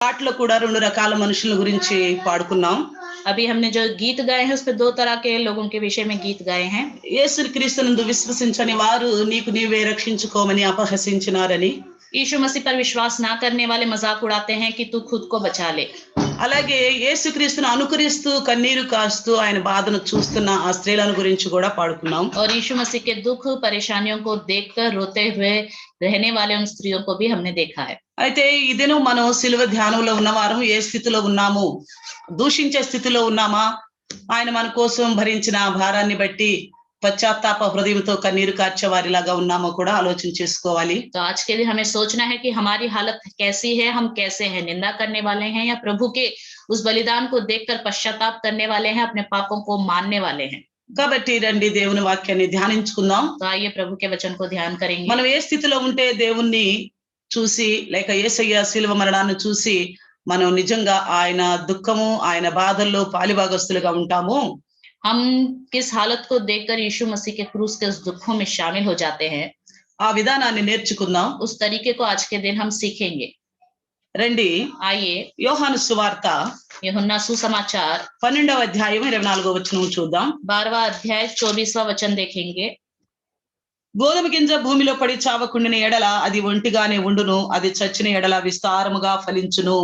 పాటలో కూడా 2 రకాల మనుషుల గురించి పాడుకున్నాం. अभी हमने जो गीत गाए हैं उसपे 2 तरह के लोगों के विषय में गीत गाए हैं। యేసుక్రీస్తునందు విశ్వసించని వారు నీకు నీవే రక్షించుకోమని అపహసించినారని, यीशु मसीह पर विश्वास ना करने वाले मजाक उड़ाते हैं कि तू खुद को बचा ले। అలాగే యేసుక్రీస్తును అనుకరిస్తూ కన్నీరు కాస్తూ ఆయన బాధను చూస్తున్న ఆ స్త్రీలను గురించి కూడా పాడుకున్నాం. और यीशु मसीह के दुख परेशानियों को देखकर रोते हुए रहने वाले उन स्त्रियों को भी हमने देखा है। అయితే ఈ దినం మనం సిలువ ధ్యానంలో ఉన్నవారం ఏ స్థితిలో ఉన్నాము? దూషించే స్థితిలో ఉన్నామా? ఆయన మన కోసం భరించిన భారాన్ని బట్టి పశ్చాత్తాప హృదయంతో కన్నీరు కార్చే వారిలాగా ఉన్నామో కూడా ఆలోచన చేసుకోవాలి. तो आज के दिन हमें सोचना है कि हमारी हालत कैसी है, हम कैसे हैं, निंदा करने वाले हैं या प्रभु के उस बलिदान को देखकर पश्चाताप करने वाले हैं, अपने पापों को मानने वाले हैं। కాబట్టి రండి దేవుని వాక్యాన్ని ధ్యానించుకుందాం. तो आइए प्रभु के वचन को ध्यान करेंगे। మనం ఏ స్థితిలో ఉంటే దేవుణ్ణి చూసి లేక యేసయ్య శిలువ మరణాన్ని చూసి మనం నిజంగా ఆయన దుఃఖము ఆయన బాధల్లో పాలిభాగస్తులుగా ఉంటాము, हम किस हालत को देखकर यीशु मसीह के क्रूस के उस दुखों में शामिल हो जाते हैं, ఆ విధానాన్ని నేర్చుకుందాం. उस तरीके को आज के दिन हम सीखेंगे। రండి आइए యోహాను సువార్త यूहन्ना सुसमाचार 12వ అధ్యాయం 24వ వచనం చూద్దాం. 12वां अध्याय 24वां वचन देखेंगे। గోధుమ గింజ భూమిలో పడి చావకుండిన ఎడల అది ఒంటిగానే ఉండును, అది చచ్చిన ఎడల విస్తారముగా ఫలించును.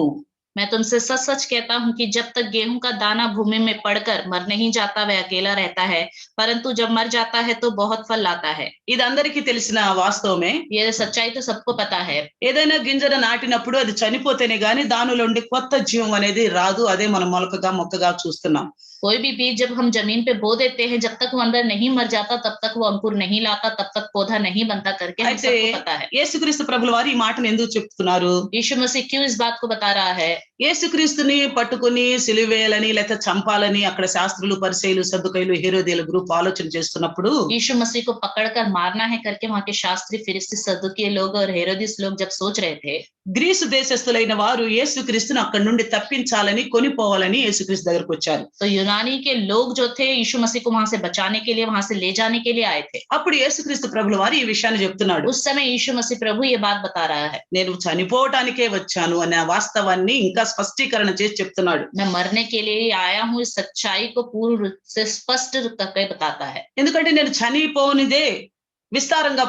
मैं तुमसे सच सच कहता हूं कि जब तक गेहूं का दाना भूमि में पड़कर मर नहीं जाता वह अकेला रहता है, परंतु जब मर जाता है तो बहुत फल लाता है। ఇది అందరికీ తెలిసిన వాస్తవమే. ये सच्चाई तो सबको पता है। ఏదైనా గింజను నాటినప్పుడు అది చనిపోతేనే గాని దానిలో ఉండి కొత్త జీవం అనేది రాదు. అదే మనం మొక్కగా చూస్తున్నాం. कोई भी बीज जब हम जमीन पे बो देते हैं, जब तक वो अंदर नहीं मर जाता तब तक वो अंकुर नहीं लाता, तब तक पौधा नहीं बनता करके हम అయితే सबको पता है। యేసుక్రీస్తు ప్రభుల వారు ఈ మాటను ఎందుకు చెప్తున్నారు? यीशु मसीह क्यों इस बात को बता रहा है? యేసుక్రీస్తుని పట్టుకుని సిలువేయాలని లేక చంపాలని అక్కడ శాస్త్రులు పరిసయ్యులు సద్దుకయ్యులు హేరోదీయుల గ్రూప్ ఆలోచన చేస్తున్నప్పుడు, यीशु मसीह को पकड़कर मारना है करके वहां के शास्त्री फिरिस्ती सद्दुकी लोग और हेरोदिस लोग जब सोच रहे थे, గ్రీసు దేశస్థులైన వారు యేసుక్రీస్తును అక్కడి నుండి తప్పించాలని కొనిపోవాలని యేసుక్రీస్తు దగ్గరకు వచ్చారు. तो यूनानी के लोग जो थे यीशु मसीह को वहां से बचाने के लिए, वहां से ले जाने के लिए आए थे। అప్పుడు యేసుక్రీస్తు ప్రభుల వారు ఈ విషయాన్ని చెప్తున్నాడు. उस समय यीशु मसीह प्रभु ये बात बता रहा है, నేను చనిపోవటానికే వచ్చాను అనే వాస్తవాన్ని ఇంకా స్పష్టీకరణ చేసి చెప్తున్నాడు. मैं मरने के लिए आया हूँ। इस सच्चाई को पूर्ण रूप से स्पष्ट करके बताता है, ఎందుకంటే నేను చనిపోనిదే విస్తారంగా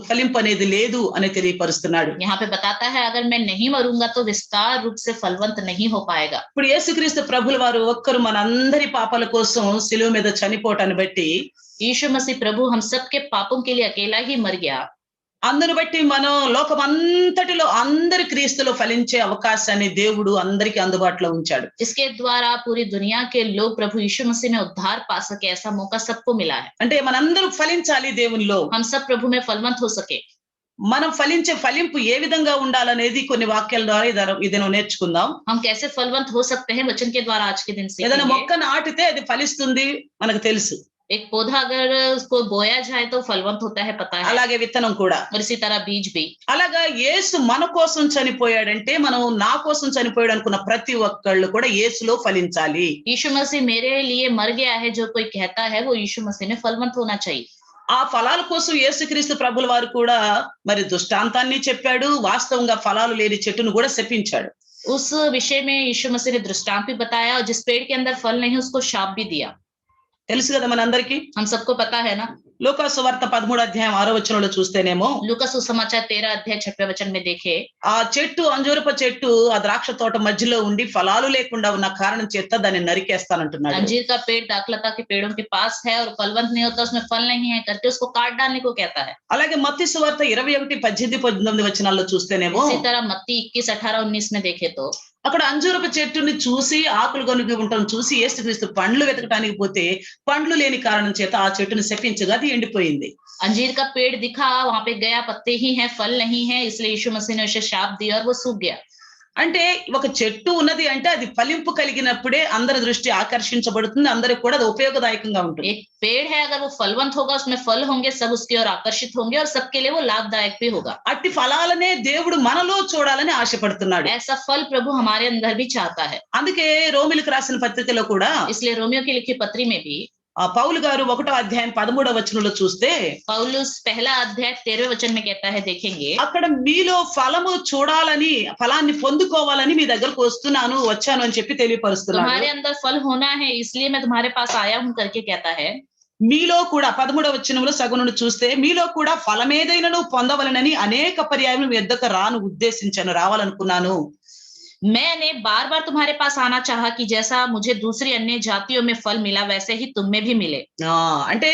ఫలింపు అనేది లేదు అని తెలియపరుస్తున్నాడు. यहाँ पे बताता है अगर मैं नहीं मरूंगा तो विस्तार रूप से फलवंत नहीं हो पाएगा। ఇప్పుడు యేసుక్రీస్తు ప్రభుల వారు ఒక్కరు మనందరి పాపాల కోసం శిలువ మీద చనిపోవటాన్ని బట్టి, यीशु मसीह प्रभु हम सबके पापों के लिए अकेला ही मर गया। అందును బట్టి మనం లోకమంతటిలో అందరి క్రీస్తులో ఫలించే అవకాశాన్ని దేవుడు అందరికీ అందుబాటులో ఉంచాడు. इसके द्वारा पूरी दुनिया के लोग प्रभु यीशु मसीह में उद्धार पा सके, ऐसा मौका सबको मिला है। అంటే మనందరూ ఫలించాలి దేవునిలో. हम सब प्रभु में फलवंत हो सके। మనం ఫలించే ఫలింపు ఏ విధంగా ఉండాలనేది కొన్ని వాక్యాల ద్వారా ఇది నేర్చుకుందాం. हम कैसे फलवंत हो सकते हैं वचन के द्वारा आज के दिन ఏదైనా सीखेंगे। మొక్క నాటితే అది ఫలిస్తుంది మనకు తెలుసు. एक पौधा अगर उसको बोया जाए तो फलवंत होता है, पता है। అలాగే విత్తనం కూడా. और इसी तरह बीज भी। అలాగా యేసు మన కోసం చనిపోయాడంటే మనం నా కోసం చనిపోయాడు అనుకున్న ప్రతి ఒక్కళ్ళు కూడా యేసులో ఫలించాలి. यीशु मसीह मेरे लिए मर गया है जो कोई कहता है वो यीशु मसीह में फलवंत होना चाहिए। ఆ ఫలాల కోసం యేసుక్రీస్తు ప్రభుల వారు కూడా మరి దృష్టాంతాన్ని చెప్పాడు. వాస్తవంగా ఫలాలు లేని చెట్టును కూడా శపించాడు. उस विषय में यीशु मसीह ने दृष्टांत भी बताया और जिस पेड़ के अंदर फल नहीं उसको शाप भी दिया। తెలుసు కదా మనందరికీ. हम सबको पता है ना। లూకా సువార్త 13వ అధ్యాయం 6వ వచనంలో చూస్తేనేమో, लूका सुसमाचार 13 अध्याय 6वें वचन में देखे, ఆ చెట్టు అంజూరపు చెట్టు ఆ ద్రాక్ష తోట మధ్యలో ఉండి ఫలాలు లేకుండా ఉన్న కారణం చేత దాన్ని నరికేస్తానంటున్నాడు. अंजीर का पेड़ दाखलता के पेड़ों के पास है और फलवंत नहीं होता, उसमें फल नहीं है करके उसको काट डालने को कहता है। అలాగే మత్తయి సువార్త 21:18-19 వచనాల్లో చూస్తేనేమో, इसी तरह मत्ती 21, 18, 19 में देखे तो అక్కడ అంజూరపు చెట్టుని చూసి ఆకులు కొనుక్కి ఉండటం చూసి యేసుక్రీస్తు పండ్లు వెతకడానికి పోతే పండ్లు లేని కారణం చేత ఆ చెట్టును శపించగా అది ఎండిపోయింది. अंजीर का पेड़ दिखा, वहां पे गया, पत्ते ही हैं, फल नहीं है, इसलिए यीशु मसीह ने उसे शाप दिया और वो सूख गया। అంటే ఒక చెట్టు ఉన్నది అంటే అది ఫలింపు కలిగినప్పుడే అందరి దృష్టి ఆకర్షించబడుతుంది, అందరికి కూడా అది ఉపయోగదాయకంగా ఉంటుంది. एक पेड़ है, अगर वो फलवंत होगा, उसमें फल होंगे, सब उसकी ओर आकर्षित होंगे और सबके लिए वो लाभदायक भी होगा। అట్టి ఫలాలనే దేవుడు మనలో చూడాలని ఆశపడుతున్నాడు. ऐसा फल प्रभु हमारे अंदर भी चाहता है। అందుకే రోమిలకు రాసిన పత్రికలో కూడా इसलिए रोमियो की लिखी पत्री में भी పౌలు గారు 1వ అధ్యాయం 13వ వచనంలో చూస్తే पौलुस पहला अध्याय 13वें वचन में कहता है, देखेंगे, అక్కడ మీలో ఫలము చూడాలని, ఫలాన్ని పొందుకోవాలని మీ దగ్గరకు వచ్చాను అని చెప్పి తెలియపరుస్తున్నాడు. तुम्हारे अंदर फल होना है इसलिए मैं तुम्हारे पास आया हूं करके कहता है। మీలో కూడా 13వ వచనంలో సగం నుండి చూస్తే మీలో కూడా ఫలమేదైనను పొందవలనని అనేక పర్యాయములు మీ యొద్దకు రావాలనుకున్నాను. मैंने बार बार तुम्हारे पास आना चाहा कि जैसा मुझे दूसरी अन्य जातियों में फल मिला वैसे ही तुम में भी मिले। అంటే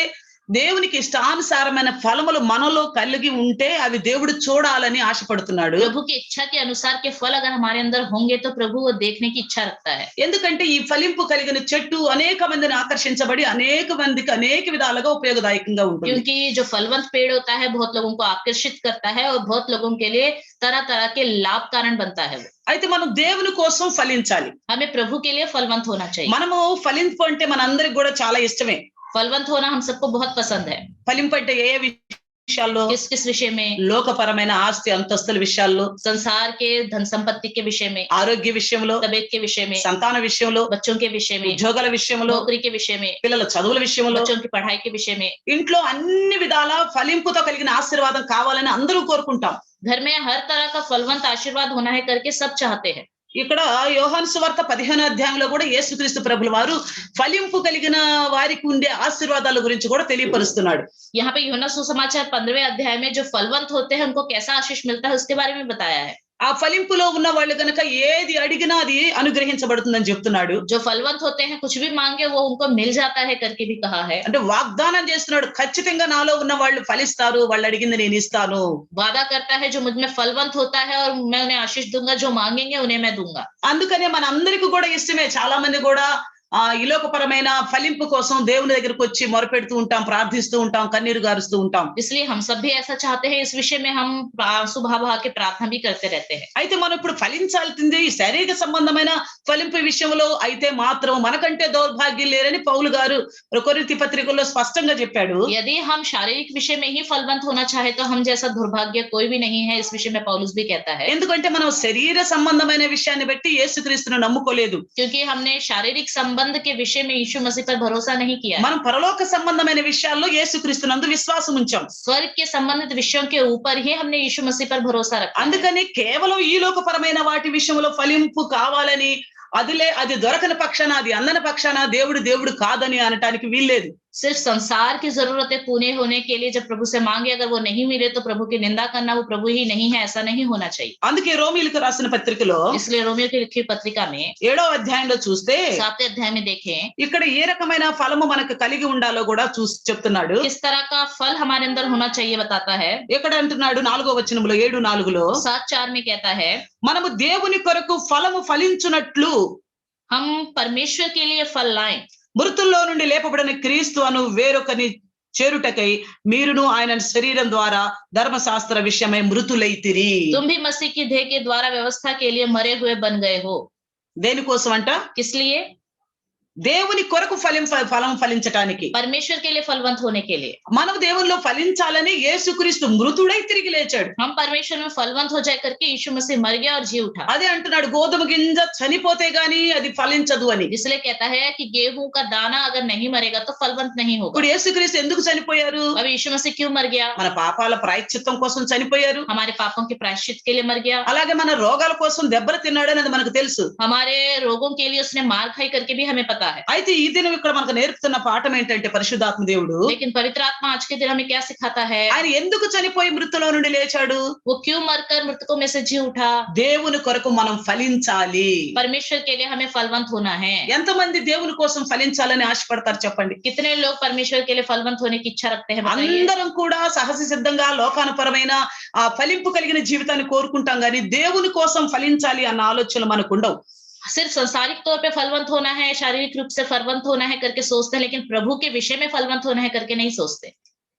దేవునికి ఇష్టానుసారమైన ఫలములు మనలో కలిగి ఉంటే అవి దేవుడు చూడాలని ఆశపడుతున్నాడు. प्रभु की इच्छा के अनुसार के फल अगर हमारे अंदर होंगे तो प्रभु वो देखने की इच्छा रखता है। ఎందుకంటే ఈ ఫలింపు కలిగిన చెట్టు అనేక మందిని ఆకర్షించబడి అనేక మందికి అనేక విధాలుగా ఉపయోగదాయకంగా ఉంటుంది. क्योंकि जो फलवंत पेड़ होता है बहुत लोगों को आकर्षित करता है और बहुत लोगों के लिए तरह तरह के लाभ कारण बनता है। అయితే మనం దేవుని కోసం ఫలించాలి. हमें प्रभु के लिए फलवंत होना चाहिए। మనము ఫలింపు అంటే మనందరికి కూడా చాలా ఇష్టమే. फलवंत होना हम सबको बहुत पसंद है। ఫలింపు అంటే ఏ విషయాల్లో? किस किस विषय में? లోకపరమైన ఆస్తి అంతస్తుల విషయాల్లో, संसार के धन संपत्ति के विषय में, ఆరోగ్య విషయంలో, तबीयत के विषय में, సంతాన విషయంలో, बच्चों के विषय में, ఉద్యోగాల విషయంలో, नौकरी के विषय में, పిల్లల చదువుల విషయంలో, बच्चों की पढ़ाई के विषय में, ఇంట్లో అన్ని విధాల ఫలింపుతో కలిగిన ఆశీర్వాదం కావాలని అందరూ కోరుకుంటాం. घर में हर तरह का फलवंत आशीर्वाद होना है करके सब चाहते हैं। ఇక్కడ యోహాను సువార్త 15వ అధ్యాయంలో కూడా యేసుక్రీస్తు ప్రభుల వారు ఫలింపు కలిగిన వారికి ఉండే ఆశీర్వాదాల గురించి కూడా తెలియపరుస్తున్నాడు. यहाँ पे यूहन्ना सुसमाचार 15वें अध्याय में जो फलवंत होते हैं उनको कैसा आशीष मिलता है उसके बारे में बताया है। ఆ ఫలింపులో ఉన్న వాళ్ళు గనక ఏది అడిగినా అది అనుగ్రహించబడుతుందని చెప్తున్నాడు. जो फलवंत होते हैं कुछ भी मांगे वो उनको मिल जाता है करके भी कहा है। అంటే వాగ్దానం చేస్తున్నాడు, ఖచ్చితంగా నాలో ఉన్న వాళ్ళు ఫలిస్తారు, వాళ్ళు అడిగింది నేను ఇస్తాను. वादा करता है जो मुझ में फलवंत होता है और मैं उन्हें आशीष दूंगा, जो मांगेंगे उन्हें मैं दूंगा। అందుకనే మన అందరికీ కూడా ఇష్టమే. చాలా మంది కూడా ఈ లోకపరమైన ఫలింపు కోసం దేవుని దగ్గరకు వచ్చి మొరపెడుతూ ఉంటాం, ప్రార్థిస్తూ ఉంటాం, కన్నీరు గారుస్తూ ఉంటాం. इसलिए हम सब भी ऐसा चाहते हैं। इस विषय में हम आंसू बहा बहा के प्रार्थना भी करते रहते हैं। అయితే మనం ఇప్పుడు ఫలించాల్సింది ఈ శారీరక సంబంధమైన ఫలింపు విషయంలో అయితే మాత్రం మనకంటే దౌర్భాగ్యం లేరని పౌలు గారు కొరింథీ పత్రికలో స్పష్టంగా చెప్పాడు. यदि हम शारीरिक विषय में ही फलवंत होना चाहे तो हम जैसा दुर्भाग्य कोई भी नहीं है, इस विषय में पौलुस भी कहता है। ఎందుకంటే మనం శరీర సంబంధమైన విషయాన్ని బట్టి యేసుక్రీస్తును నమ్ముకోలేదు. क्योंकि हमने शारीरिक संबंध के विषय में यीशु मसीह पर भरोसा नहीं किया। మనం పరలోక సంబంధమైన విషయాల్లో యేసుక్రీస్తునందు విశ్వాసం ఉంచాం. स्वर्ग के संबंधित विषयों के ऊपर ही हमने यीशु मसीह पर भरोसा रखा है। అందుకని కేవలం ఈ లోకపరమైన వాటి విషయంలో ఫలింపు కావాలని అది దొరకని పక్షాన, అది అందని పక్షాన దేవుడు కాదని అనటానికి వీల్లేదు. सिर्फ संसार की जरूरतें पूरे होने के लिए जब प्रभु से मांगे अगर वो नहीं मिले तो प्रभु की निंदा करना वो प्रभु ही नहीं है, ऐसा नहीं होना चाहिए। అందుకే రోమీయులకు రాసిన పత్రికలో इसलिए रोमियो की लिखी पत्रिका में 7వ అధ్యాయంలో చూస్తే 7वें अध्याय में देखें ఇక్కడ ఏ రకమైన ఫలము మనకు కలిగి ఉండాలో కూడా చెప్తున్నాడు. किस तरह का फल हमारे अंदर होना चाहिए बताता है। ఇక్కడ అంటున్నాడు 4వ వచనంలో 7:4లో 7:4 में कहता है, మనము దేవుని కొరకు ఫలము ఫలించునట్లు हम परमेश्वर के लिए फल लाएं। మృతుల్లో నుండి లేపబడిన క్రీస్తు అను వేరొకని చేరుటకై మీరును ఆయన శరీరం ద్వారా ధర్మశాస్త్ర విషయమై మృతులైతిరి. तुम भी मसीह की देह के द्वारा व्यवस्था के लिए मरे हुए बन गए हो। దేనికోసం అంట? किस लिए? దేవుని కొరకు ఫలం ఫలించటానికి, परमेश्वर के लिए फलवंत होने के लिए। మనం దేవునిలో ఫలించాలని యేసుక్రీస్తు మృతుడై తిరిగి లేచాడు. हम परमेश्वर में फलवंत हो जाए करके यीशु मसीह मर गया और जी उठा। అదే అంటున్నాడు, గోధుమ గింజ చనిపోతే గాని అది ఫలించదు అని. इसलिए कहता है कि गेहूं का दाना अगर नहीं मरेगा तो फलवंत नहीं होगा। ఇప్పుడు యేసుక్రీస్తు ఎందుకు చనిపోయారు? अब यीशु मसीह क्यों मर गया? మన పాపాల ప్రాయశ్చిత్తం కోసం చనిపోయారు. हमारे पापों के प्रायश्चित के लिए मर गया। అలాగే మన రోగాల కోసం దెబ్బలు తిన్నాడు అనేది మనకు తెలుసు. हमारे रोगों के लिए उसने मार खाई करके भी हमें पता है। అయితే ఈ దినం ఇక్కడ మనకు నేర్పుతున్న పాఠం ఏంటంటే పరిశుద్ధాత్మ దేవుడు लेकिन पवित्र आत्मा आज के दिन हमें क्या सिखाता है? ఆయన ఎందుకు చనిపోయి మృతులో నుండి లేచాడు? वो क्यों मरकर मृतकों में से जी उठा? దేవుని కొరకు మనం ఫలించాలి. परमेश्वर के लिए हमें फलवंत होना है। ఎంతమంది దేవుని కోసం ఫలించాలని ఆశపడతారు చెప్పండి? कितने लोग परमेश्वर के लिए फलवंत होने की इच्छा रखते हैं बताइए? అందరం కూడా సహజ సిద్ధంగా లోకానుపరమైన ఆ ఫలింపు కలిగిన జీవితాన్ని కోరుకుంటాం కానీ దేవుని కోసం ఫలించాలి అన్న ఆలోచనలు మనకు ఉండవు. सिर्फ संसारिक तौर पे फलवंत होना है, शारीरिक रूप से फलवंत होना है करके सोचते हैं, लेकिन प्रभु के विषय में फलवंत होना है करके नहीं सोचते।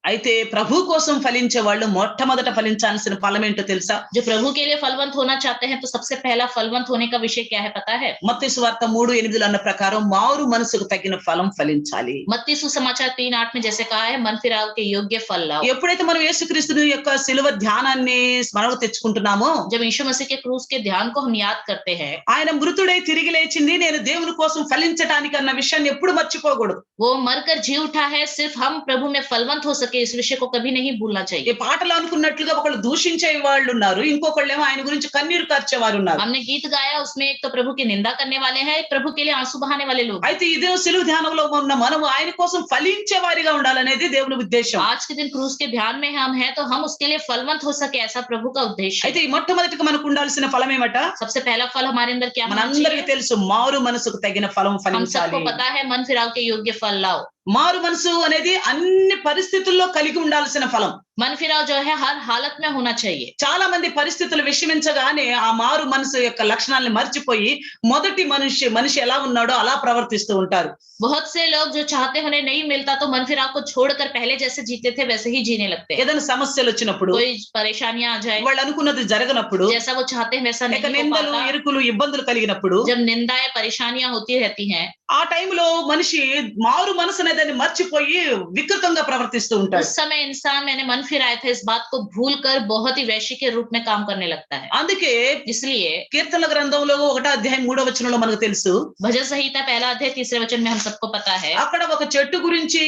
అయితే ప్రభు కోసం ఫలించే వాళ్ళు మొట్టమొదట ఫలించాల్సిన ఫలం ఏంటో తెలుసా? जो प्रभु के लिए फलवंत होना चाहते हैं तो सबसे पहला फलवंत होने का विषय क्या है पता है? మత్తయి సువార్త 3:8 అన్న ప్రకారం మారు మనసుకు తగిన ఫలం ఫలించాలి. मत्ती सुसमाचार 3:8 में जैसे कहा है, मन फिराव के योग्य फल लाओ। ఎప్పుడైతే మనం యేసుక్రీస్తు యొక్క శిలువ ధ్యానాన్ని స్మరణకు తెచ్చుకుంటున్నామో, जब यीशु मसीह के क्रूस के ध्यान को हम याद करते हैं, ఆయన మృతుడై తిరిగి లేచింది నేను దేవుని కోసం ఫలించడానికి అన్న విషయాన్ని ఎప్పుడు మర్చిపోకూడదు. वो मरकर जी उठा है, सिर्फ हम प्रभु में फलवंत हो सके इस विषय को कभी नहीं भूलना ఈ चाहिए। పాటలు అనుకున్నట్లుగా ఒకళ్ళు దూషించే వాళ్ళు ఉన్నారు, ఇంకొకళ్ళేమో ఆయన గురించి కన్నీరు కార్చేవారు ఉన్నారు. हमने गीत गाया, उसमें एक तो प्रभु की निंदा करने वाले हैं, एक प्रभु के लिए आंसू बहाने वाले लोग। అయితే ఇదే శిలువ ధ్యానంలో ఉన్న మనం ఆయన కోసం ఫలించే వారిగా ఉండాలనేది దేవుని ఉద్దేశం. आज के दिन क्रूस के ध्यान में हम हैं तो हम उसके लिए फलवंत हो सके, ऐसा प्रभु का उद्देश्य అయితే है। ఈ మొట్టమొదటిగా మనకు ఉండాల్సిన ఫలం ఏమట? सबसे पहला फल हमारे अंदर क्या होना మనందరికీ चाहिए? తెలుసు, మారు మనసుకు తగిన ఫలం हम ఫలించాలి. सबको पता है, मन फिराव के योग्य फल लाओ। మారు మనసు అనేది అన్ని పరిస్థితుల్లో కలిగి ఉండాల్సిన ఫలం. मन फिराव जो है हर हालत में होना चाहिए। చాలా మంది పరిస్థితులు విషమించగానే ఆ మారు మనసు యొక్క లక్షణాలను మర్చిపోయి మొదటి మనిషి ఎలా ఉన్నాడో అలా ప్రవర్తిస్తూ ఉంటారు. बहुत से लोग जो चाहते उन्हें नहीं मिलता तो मन फिराव को छोड़कर पहले जैसे जीते थे वैसे ही जीने लगते हैं। ఏదైనా సమస్యలు వచ్చినప్పుడు, कोई परेशानियां आ जाए, వాళ్ళు అనుకున్నది జరగనప్పుడు, जैसा वो चाहते हैं वैसा లేక नहीं हो నిందలు पाता, ఇరుకులు ఇబ్బందులు కలిగినప్పుడు, जब निंदाएं परेशानियां होती रहती हैं, ఆ టైంలో మనిషి మారు మనసు అనేదాన్ని మర్చిపోయి వికృతంగా ప్రవర్తిస్తూ ఉంటాడు. उस समय इंसान मैंने मन फिराया था इस बात को भूलकर बहुत ही वैश्य के रूप में काम करने लगता है। అందుకే इसलिए కీర్తనల గ్రంథంలో 1వ అధ్యాయం 3వ వచనంలో మనకు తెలుసు, भजन संहिता 1 अध्याय 3 वचन में हम सबको पता है, అక్కడ ఒక చెట్టు గురించి,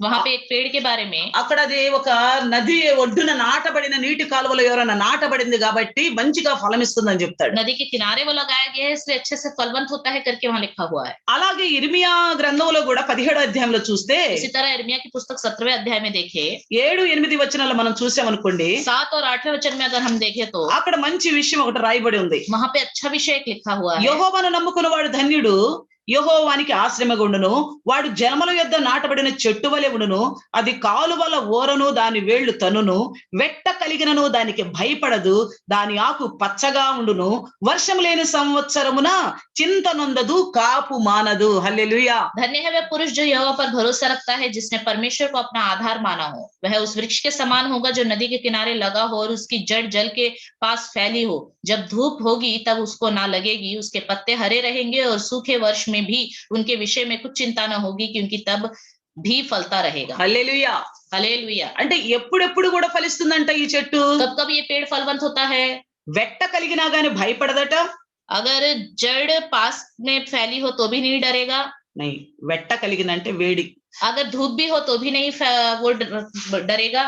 वहां पे एक पेड़ के बारे में, అక్కడ అది ఒక నది ఒడ్డున నాటబడిన నీటి కాలువలో ఎవరైనా నాటబడింది కాబట్టి మంచిగా ఫలమిస్తుందని చెప్తాడు. नदी के किनारे वो लगाया गया है इसलिए अच्छे से फलवंत होता है करके वहां लिखा हुआ है। అలాగే ఇర్మియా గ్రంథంలో కూడా 17వ అధ్యాయంలో చూస్తే इसी तरह यिर्मयाह की पुस्तक 17वें अध्याय में देखे 7-8 వచనాల్లో మనం చూసామనుకోండి, 7 और 8वें वचन में अगर हम देखें तो అక్కడ మంచి విషయం ఒకటి రాయబడి ఉంది. वहां पे अच्छा विषय एक लिखा हुआ है, యెహోవాను నమ్ముకున్న వాడు ధన్యుడు, యెహోవానికి ఆశ్రయమగుండును, వాడు జలముల యొద్ద నాటబడిన చెట్టు వలె ఉండును, అది కాలువల ఓరను దాని వేళ్లు తన్నును, వెట్ట కలిగినను దానికి భయపడదు, దాని ఆకు పచ్చగా ఉండును, వర్షం లేని సంవత్సరమున చింత నొందదు, కాపు మానదు. హల్లెలూయా. धन्य है वह पुरुष जो यहोवा पर भरोसा रखता है, जिसने परमेश्वर को अपना आधार माना हो। वह उस वृक्ष के समान होगा जो नदी के किनारे लगा हो और उसकी जड़ जल के पास फैली हो। जब धूप होगी तब उसको ना लगेगी, उसके पत्ते हरे रहेंगे और सूखे वर्ष में भी उनके विषय में कुछ चिंता न होगी, क्योंकि तब भी फलता रहेगा। హల్లెలూయా. हालेलुया। అంటే ఎప్పుడెప్పుడు కూడా ఫలిస్తుందంట ఈ చెట్టు. कब कब ये पेड़ फलवंत होता है? వెట్ట కలిగినా గాని భయపడదట. अगर जड़ पास में फैली हो तो भी नहीं डरेगा, నై, వెట్ట కలిగినంటే వేడి. अगर धूप भी हो तो भी नहीं वो डरेगा।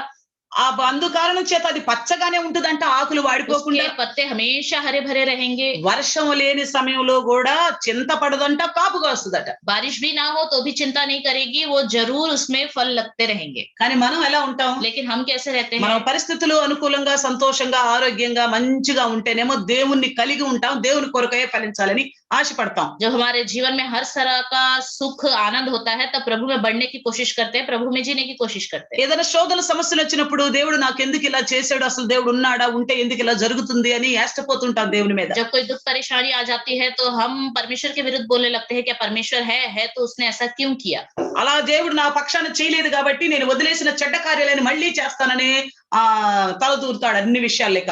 ఆ బంధు కారణం చేత అది పచ్చగానే ఉంటుందంట, ఆకులు వాడిపోకుండా. उसके पत्ते हमेशा हरे भरे रहेंगे। వర్షం లేని సమయంలో కూడా చింత పడదంట, కాపుగా వస్తుందట. बारिश भी ना हो तो भी चिंता नहीं करेगी, वो जरूर उसमें फल लगते रहेंगे। కానీ మనం ఎలా ఉంటాం? लेकिन हम कैसे रहते మన हैं? పరిస్థితులు అనుకూలంగా, సంతోషంగా, ఆరోగ్యంగా, మంచిగా ఉంటేనేమో దేవుణ్ణి కలిగి ఉంటాం, దేవుని కొరకే ఫలించాలని ఆశపడతాం. जब हमारे जीवन में हर तरह का सुख आनंद होता है तब प्रभु में बढ़ने की कोशिश करते हैं, प्रभु में जीने की कोशिश करते हैं। ఏదైనా శోధన సమస్యలు వచ్చినప్పుడు దేవుడు నాకు ఎందుకు ఇలా చేశాడు, అసలు దేవుడు ఉన్నాడా, ఉంటే ఎందుకు ఇలా జరుగుతుంది అని యాష్టపోతుంటాం దేవుని మీద. जब कोई दुख परेशानी आ जाती है तो हम परमेश्वर के विरुद्ध बोलने लगते हैं, क्या परमेश्वर है तो उसने ऐसा क्यों किया? అలా దేవుడు నా పక్షాన చేయలేదు కాబట్టి నేను వదిలేసిన చెడ్డ కార్యాలను మళ్ళీ చేస్తానని తలదూరుతాడు అన్ని విషయాలు లేక.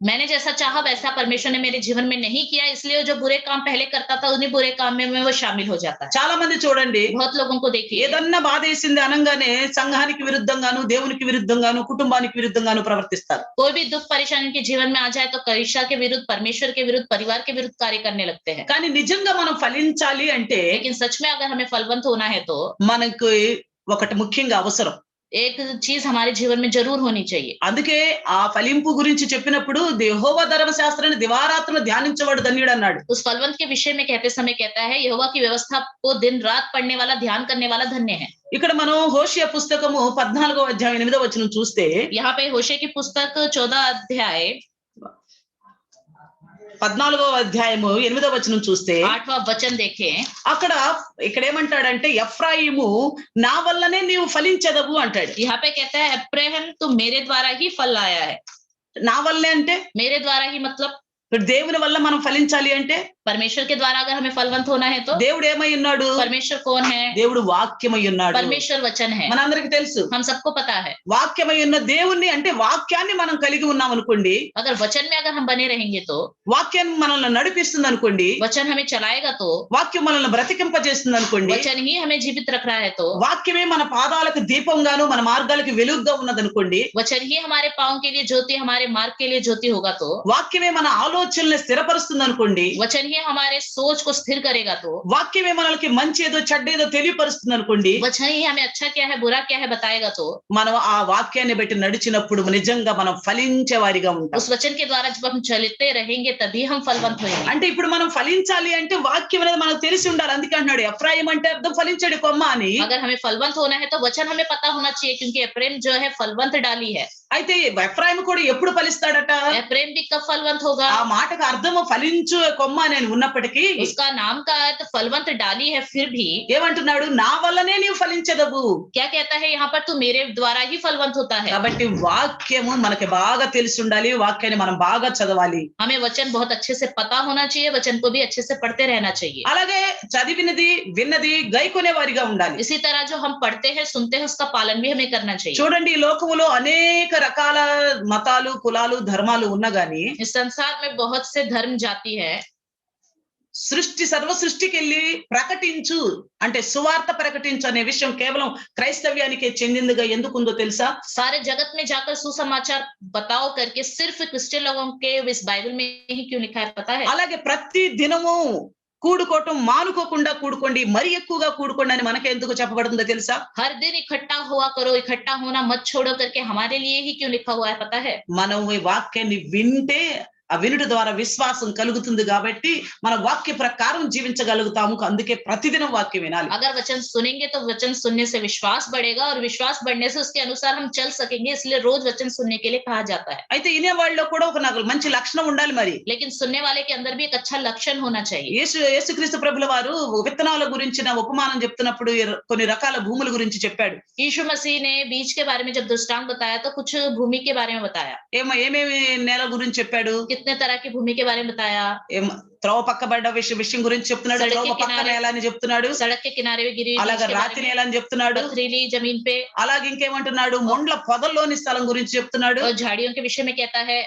मैंने जैसा चाहा वैसा परमेश्वर ने मेरे जीवन में नहीं किया, इसलिए जो बुरे काम पहले करता था उन्हीं बुरे काम में वो शामिल हो जाता है। చాలా మంది చూడండి, बहुत लोगों को देखिए, ఏదన్నా బాధేసింది అనగానే సంఘానికి విరుద్ధంగాను, దేవునికి విరుద్ధంగాను, కుటుంబానికి విరుద్ధంగాను ప్రవర్తిస్తారు. कोई भी दुख परेशानी उनके जीवन में आ जाए तो कलीसिया के विरुद्ध, परमेश्वर के विरुद्ध, परिवार के विरुद्ध कार्य करने लगते हैं। కానీ నిజంగా మనం ఫలించాలి అంటే लेकिन सच में अगर हमें फलवंत होना है तो మనకు ఒకటి ముఖ్యంగా అవసరం. एक चीज हमारे जीवन में जरूर होनी चाहिए। అందుకే ఆ ఫలింపు గురించి చెప్పినప్పుడు యెహోవా ధర్మశాస్త్రాన్ని దివారాత్రులు ధ్యానించేవాడు ధన్యుడు అన్నాడు. उस फलवंत के विषय में कहते समय कहता है, यहोवा की व्यवस्था को दिन रात पढ़ने वाला, ध्यान करने वाला धन्य है। ఇక్కడ మనం హోషేయ పుస్తకము 14వ అధ్యాయం 8వ వచనం చూస్తే, यहाँ पे होशे की पुस्तक 14 अध्याय 14వ అధ్యాయము 8వ వచనం చూస్తే 8वां वचन देखें, ఇక్కడ ఏమంటాడంటే, ఎఫ్రాయిము నా వల్లనే నీవు ఫలించదవు అంటాడు. यहाँ पे कहता है, अब्राहम तू मेरे द्वारा ही फल लाया है। నా వల్లే అంటే मेरे द्वारा ही मतलब ఇప్పుడు దేవుని వల్ల మనం ఫలించాలి అంటే परमेश्वर के द्वारा अगर हमें फलवंत होना है तो దేవుడు ఏమై ఉన్నాడు? परमेश्वर कौन है? దేవుడు వాక్యమై ఉన్నాడు. परमेश्वर वचन है, మనందరికీ తెలుసు. हम सबको पता है। వాక్యమై ఉన్న దేవుణ్ణి అంటే వాక్యాన్ని మనం కలిగి ఉన్నాం అనుకోండి, अगर वचन में अगर हम बने रहेंगे तो వాక్యం మనల్ని నడిపిస్తుంది అనుకోండి, वचन हमें चलाएगा तो వాక్యం మనల్ని బ్రతికింపజేస్తుంది అనుకోండి, वचन ही हमें जीवित रख रहा है तो వాక్యమే మన పాదాలకు దీపంగాను మన మార్గాలకు వెలుగుగా ఉన్నదనుకోండి, वचन ही हमारे पाँव के लिए ज्योति, हमारे मार्ग के लिए ज्योति होगा तो వాక్యమే మన ఆలోచనల్ని స్థిరపరుస్తుంది అనుకోండి, वचन ही हमारे सोच को स्थिर करेगा तो వాక్యమే మనకి మంచి ఏదో చెడ్డేదో తెలియపరుస్తుంది అనుకోండి, वचन ही हमें अच्छा क्या है बुरा क्या है बताएगा तो మనం ఆ వాక్యాన్ని బట్టి నడిచినప్పుడు నిజంగా మనం ఫలించే వారిగా ఉంటాం. उस वचन के द्वारा जब हम चलते रहेंगे तभी हम फलवंत होंगे। అంటే ఇప్పుడు మనం ఫలించాలి అంటే వాక్యం అనేది మనకు తెలిసి ఉండాలి. అందుకే అంటున్నాడు ఎఫ్రాయిం అంటే అర్థం ఫలించడు కొమ్మ అని. अगर हमें फलवंत होना है तो वचन हमें पता होना चाहिए, क्योंकि एप्रेम जो है फलवंत डाली है। అయితే ఎఫ్రాయిం కూడా ఎప్పుడు ఫలిస్తాడట? एप्रेम भी कब फलवंत होगा? ఆ మాటకు అర్థము ఫలించు కొమ్మ అని ఉన్నప్పటికీ उसका नाम का अर्थ फलवंत डाली है, फिर भी ఏమంటున్నాడు? నా వల్లనే నీవు ఫలించదవు. क्या कहता है यहाँ पर? तू मेरे द्वारा ही फलवंत होता है। కాబట్టి వాక్యము మనకి బాగా తెలిసి ఉండాలి, వాక్యాన్ని మనం బాగా చదవాలి. हमें वचन बहुत अच्छे से पता होना चाहिए, वचन को भी अच्छे से पढ़ते रहना चाहिए। అలాగే చదివినది విన్నది గైకొనే వారిగా ఉండాలి. इसी तरह जो हम पढ़ते हैं सुनते हैं उसका पालन भी हमें करना चाहिए। చూడండి, ఈ లోకములో అనేక రకాల మతాలు కులాలు ధర్మాలు ఉన్నా గాని इस संसार में बहुत से धर्म जाति है, సర్వ సృష్టికి వెళ్ళి ప్రకటించు అంటే సువార్త ప్రకటించు అనే విషయం కేవలం క్రైస్తవ్యానికే చెందిందిగా ఎందుకుందో తెలుసా? सारे जगत में जाकर सुसमाचार बताओ करके सिर्फ क्रिश्चियन लोगों के इस बाइबल में ही क्यों लिखा है पता है? అలాగే ప్రతి దినము కూడుకోవటం మానుకోకుండా కూడుకోండి, మరి ఎక్కువగా కూడుకోండి అని మనకి ఎందుకు చెప్పబడుతుందో తెలుసా? हर दिन इकट्ठा हुआ करो, इकट्ठा होना मत छोड़ो करके हमारे लिए ही क्यों लिखा हुआ है पता है? మనం ఈ వాక్యాన్ని వింటే ఆ వినుట ద్వారా విశ్వాసం కలుగుతుంది కాబట్టి మన వాక్య ప్రకారం జీవించగలుగుతాము. అందుకే ప్రతిదినం వాక్యం వినాలి. अगर वचन सुनेंगे तो वचन सुनने से विश्वास बढ़ेगा, और विश्वास बढ़ने से उसके अनुसार हम चल सकेंगे, इसलिए रोज वचन सुनने के लिए कहा जाता है। అయితే వినే వాళ్ళలో కూడా ఒక నాకు మంచి లక్షణం ఉండాలి. మరి लेकिन सुनने वाले के अंदर भी एक अच्छा लक्षण होना चाहिए। యేసుక్రీస్తు ప్రభుల వారు విత్తనాల గురించిన ఉపమానం చెప్తున్నప్పుడు కొన్ని రకాల భూముల గురించి చెప్పాడు. यीशु मसीह ने बीज के बारे में जब दृष्टांत बताया तो कुछ भूमि के बारे में बताया। ఏమేమి నేల గురించి చెప్పాడు? कितने तरह की भूमि के बारे में बताया। త్రోవ పక్కబడ్డ విషయం గురించి చెప్తున్నాడు, త్రోవ పక్క నేల అని చెప్తున్నాడు, सड़क के किनारे भी गिरी, అలాగే రాతి నేల అని చెప్తున్నాడు, पथरीली जमीन पे, అలాగే ఇంకేమంటున్నాడు? మొండ్ల పొదల్లోని స్థలం గురించి చెప్తున్నాడు, और झाड़ियों के विषय में कहता है,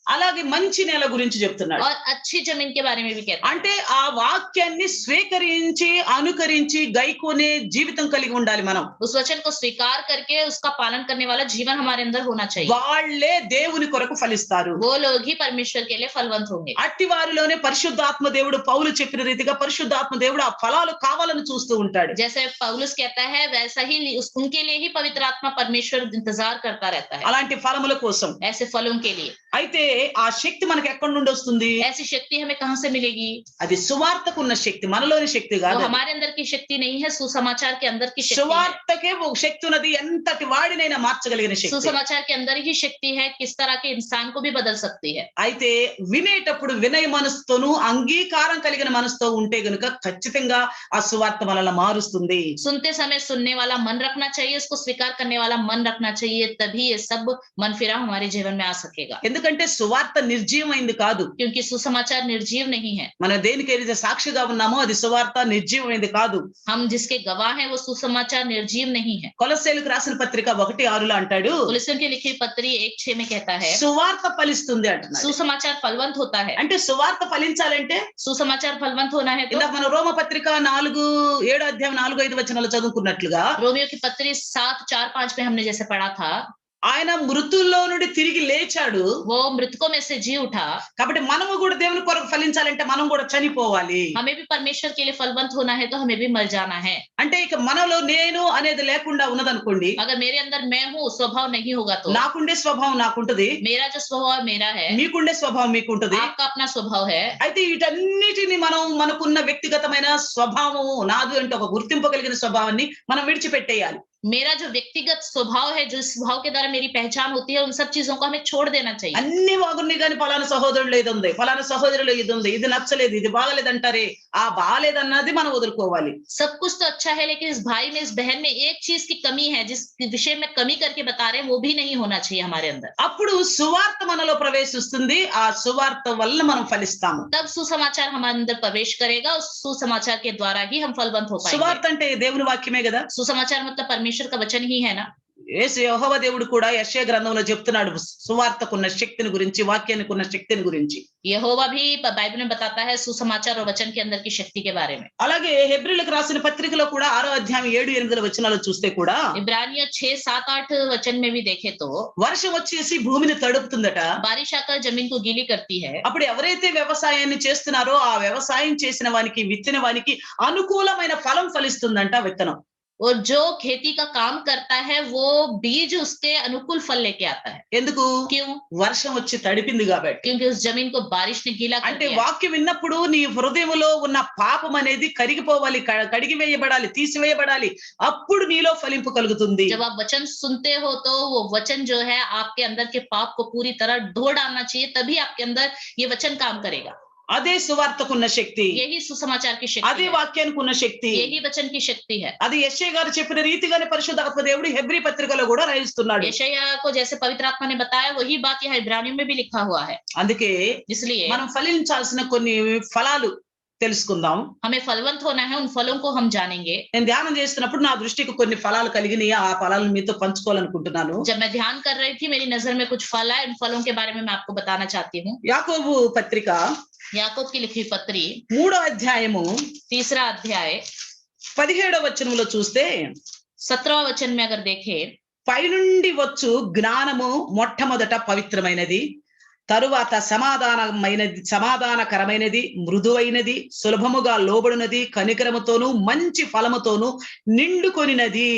అలాగే మంచి నేల గురించి చెప్తున్నాడు. और अच्छी जमीन के बारे में भी कहता है। అంటే ఆ వాక్యాన్ని స్వీకరించి అనుకరించి గైకోనే జీవితం కలిగి ఉండాలి. మనం उस वचन को स्वीकार करके उसका पालन करने वाला जीवन हमारे अंदर होना चाहिए। వాళ్ళే దేవుని కొరకు ఫలిస్తారు. वो लोग ही परमेश्वर के लिए फलवंत होंगे। అట్టి వారిలోనే పరిశుద్ధాత్మ దేవుడు పౌలు చెప్పిన రీతిగా పరిశుద్ధాత్మ దేవుడు ఆ ఫలాలు కావాలని చూస్తూ ఉంటాడు. जैसे पौलुस कहता है वैसा ही उनके लिए ही पवित्र आत्मा परमेश्वर इंतजार करता रहता है, అలాంటి ఫలముల కోసం. ऐसे फलों के लिए। అయితే ఆ శక్తి మనకి ఎక్కడి నుండి వస్తుంది? ऐसी शक्ति हमें कहाँ से मिलेगी? అది సువార్తకు ఉన్న శక్తి, మనలోని శక్తి वो కాదు. हमारे अंदर की शक्ति नहीं है, सुसमाचार के अंदर की शक्ति है। సువార్తకే ఒక శక్తి ఉన్నది, ఎంతటి వాడినైనా మార్చగలిగిన శక్తి. सुसमाचार के अंदर ही शक्ति है, किस तरह के इंसान को भी बदल सकती है। అయితే వినేటప్పుడు వినయ మనసుతోనూ అంగీకారం కలిగిన మనసుతో ఉంటే గనుక ఖచ్చితంగా ఆ సువార్త మనల్ని మారుస్తుంది. सुनते समय सुनने वाला मन रखना चाहिए, उसको स्वीकार करने वाला मन रखना चाहिए, तभी ये सब मन फिरा हमारे जीवन में आ सकेगा। ఎందుకంటే సువార్త నిర్జీవమైంది కాదు. क्योंकि सुसमाचार निर्जीव नहीं है। మనం దేనికైతే సాక్షిగా ఉన్నామో అది సువార్త నిర్జీవమైంది కాదు. हम जिसके गवाह हैं वो सुसमाचार निर्जीव नहीं है। కొలస్సీయులకు రాసిన పత్రిక 1:6 అంటాడు, कुलस्सियों की लिखी पत्री 1:6 में कहता है సువార్త ఫలిస్తుంది అంటున్నాడు. सुसमाचार फलवंत होता है। అంటే సువార్త ఫలించాలంటే सुसमाचार फलवंत होना है तो ఇందాక మనం రోమ పత్రిక 4:7-5 చదువుకున్నట్లుగా रोमियो की पत्री 7:4-5 में हमने जैसे पढ़ा था, ఆయన మృతుల్లో నుండి తిరిగి లేచాడు. वो मृतकों में से जी उठा। కాబట్టి మనము కూడా దేవుని కొరకు ఫలించాలంటే మనం కూడా చనిపోవాలి. हमें भी परमेश्वर के लिए फलवंत होना है तो हमें भी मर जाना है। అంటే ఇక మనలో నేను అనేది లేకుండా ఉన్నదనుకోండి, अगर मेरे अंदर मैं हूँ स्वभाव नहीं होगा तो నాకుండే స్వభావం నాకుంటది, मेरा जो स्वभाव मेरा है, మీకుండే స్వభావం మీకుంటది. आपका अपना स्वभाव है। అయితే వీటన్నిటిని మనం మనకున్న వ్యక్తిగతమైన స్వభావము నాది అంటే ఒక గుర్తింపు కలిగిన స్వభావాన్ని మనం విడిచిపెట్టేయాలి. मेरा जो व्यक्तिगत स्वभाव है, जो स्वभाव के द्वारा मेरी पहचान होती है, उन सब चीजों को हमें छोड़ देना चाहिए। అన్ని బాగున్నాయి కానీ ఫలానా సహోదరులు ఇది ఉంది, ఫలానా సహోదరులు ఇది ఉంది, ఇది నచ్చలేదు, ఇది బాగలేదు అంటారే, ఆ బాలేదన్నది మనం వదులుకోవాలి. सब कुछ तो अच्छा है, लेकिन इस भाई में, इस बहन में एक चीज की कमी है, जिस विषय में कमी करके बता रहे हैं, वो भी नहीं होना चाहिए हमारे अंदर। అప్పుడు సువార్త మనలో ప్రవేశిస్తుంది. ఆ సువార్త వల్ల మనం ఫలిస్తాము. तब सुसमाचार हमारे अंदर प्रवेश करेगा, उस सुसमाचार के द्वारा ही हम फलवंत हो पाएंगे। సువార్త అంటే దేవుని వాక్యమే కదా. सुसमाचार मतलब परमेश्वर का वचन ही है ना। యేసు యెహోవా దేవుడు కూడా యెషయా గ్రంథంలో చెప్తున్నాడు సువార్తకున్న శక్తిని గురించి, వాక్యానికి ఉన్న శక్తిని గురించి. यहोवा भी बाइबल में बताता है सुसमाचार और वचन के अंदर की शक्ति के बारे में। అలాగే హెబ్రీయులకు రాసిన పత్రికలో కూడా 6వ అధ్యాయం 7-8 వచనాలు చూస్తే కూడా इब्रानियों 6, 7, 8 वचन में भी देखे तो వర్షం వచ్చేసి భూమిని తడుపుతుందట. बारिश आकर जमीन को गीली करती है। అప్పుడు ఎవరైతే వ్యవసాయాన్ని చేస్తున్నారో ఆ వ్యవసాయం చేసిన వానికి, విత్తిన వానికి అనుకూలమైన ఫలం ఫలిస్తుందంట విత్తనం. और जो खेती का काम करता है वो बीज उसके अनुकूल फल लेके आता है। ఎందుకు? क्यों? వర్షం వచ్చి తడిపింది కాబట్టి. क्योंकि उस जमीन को बारिश ने गीला कर అంటే दिया। వాక్యం విన్నప్పుడు నీ హృదయంలో ఉన్న పాపం అనేది కరిగిపోవాలి, కడిగివేయబడాలి, తీసివేయబడాలి. అప్పుడు నీలో ఫలింపు కలుగుతుంది. जब आप वचन सुनते हो तो वो वचन जो है आपके अंदर के पाप को पूरी तरह धो डालना चाहिए, तभी आपके अंदर ये वचन काम करेगा। అదే సువార్తకున్న శక్తి, यही सुसमाचार की शक्ति అదే है, వాక్యానికి ఉన్న శక్తి, यही वचन की शक्ति है। అది యెషయా గారు చెప్పిన రీతిగానే పరిశుద్ధాత్మ దేవుడు హెబ్రీ పత్రికలో కూడా రాయిస్తున్నాడు. यशायाह को जैसे पवित्र आत्मा ने बताया, वही बात यहाँ इब्रानियों में भी लिखा हुआ है। అందుకే इसलिए మనం ఫలించాల్సిన కొన్ని ఫలాలు తెలుసుకుందాం. हमें फलवंत होना है, उन फलों को हम जानेंगे। నేను ధ్యానం చేస్తున్నప్పుడు నా దృష్టికి కొన్ని ఫలాలు కలిగినాయి. ఆ ఫలాలను మీతో పంచుకోవాలనుకుంటున్నాను. जब मैं ध्यान कर रही थी, मेरी नजर में कुछ फल आए, उन फलों के बारे में मैं आपको बताना चाहती हूँ। యాకోబు పత్రిక याकूब की लिखी पत्री 3వ అధ్యాయము 3 अध्याय 17వ వచనంలో చూస్తే 17 वचन में अगर देखें, పైనుండి వచ్చు జ్ఞానము మొట్టమొదట పవిత్రమైనది, తరువాత సమాధానకరమైనది, మృదువైనది, సులభముగా లోబడినది, కనికరముతోను మంచి ఫలముతోను నిండుకొనినది,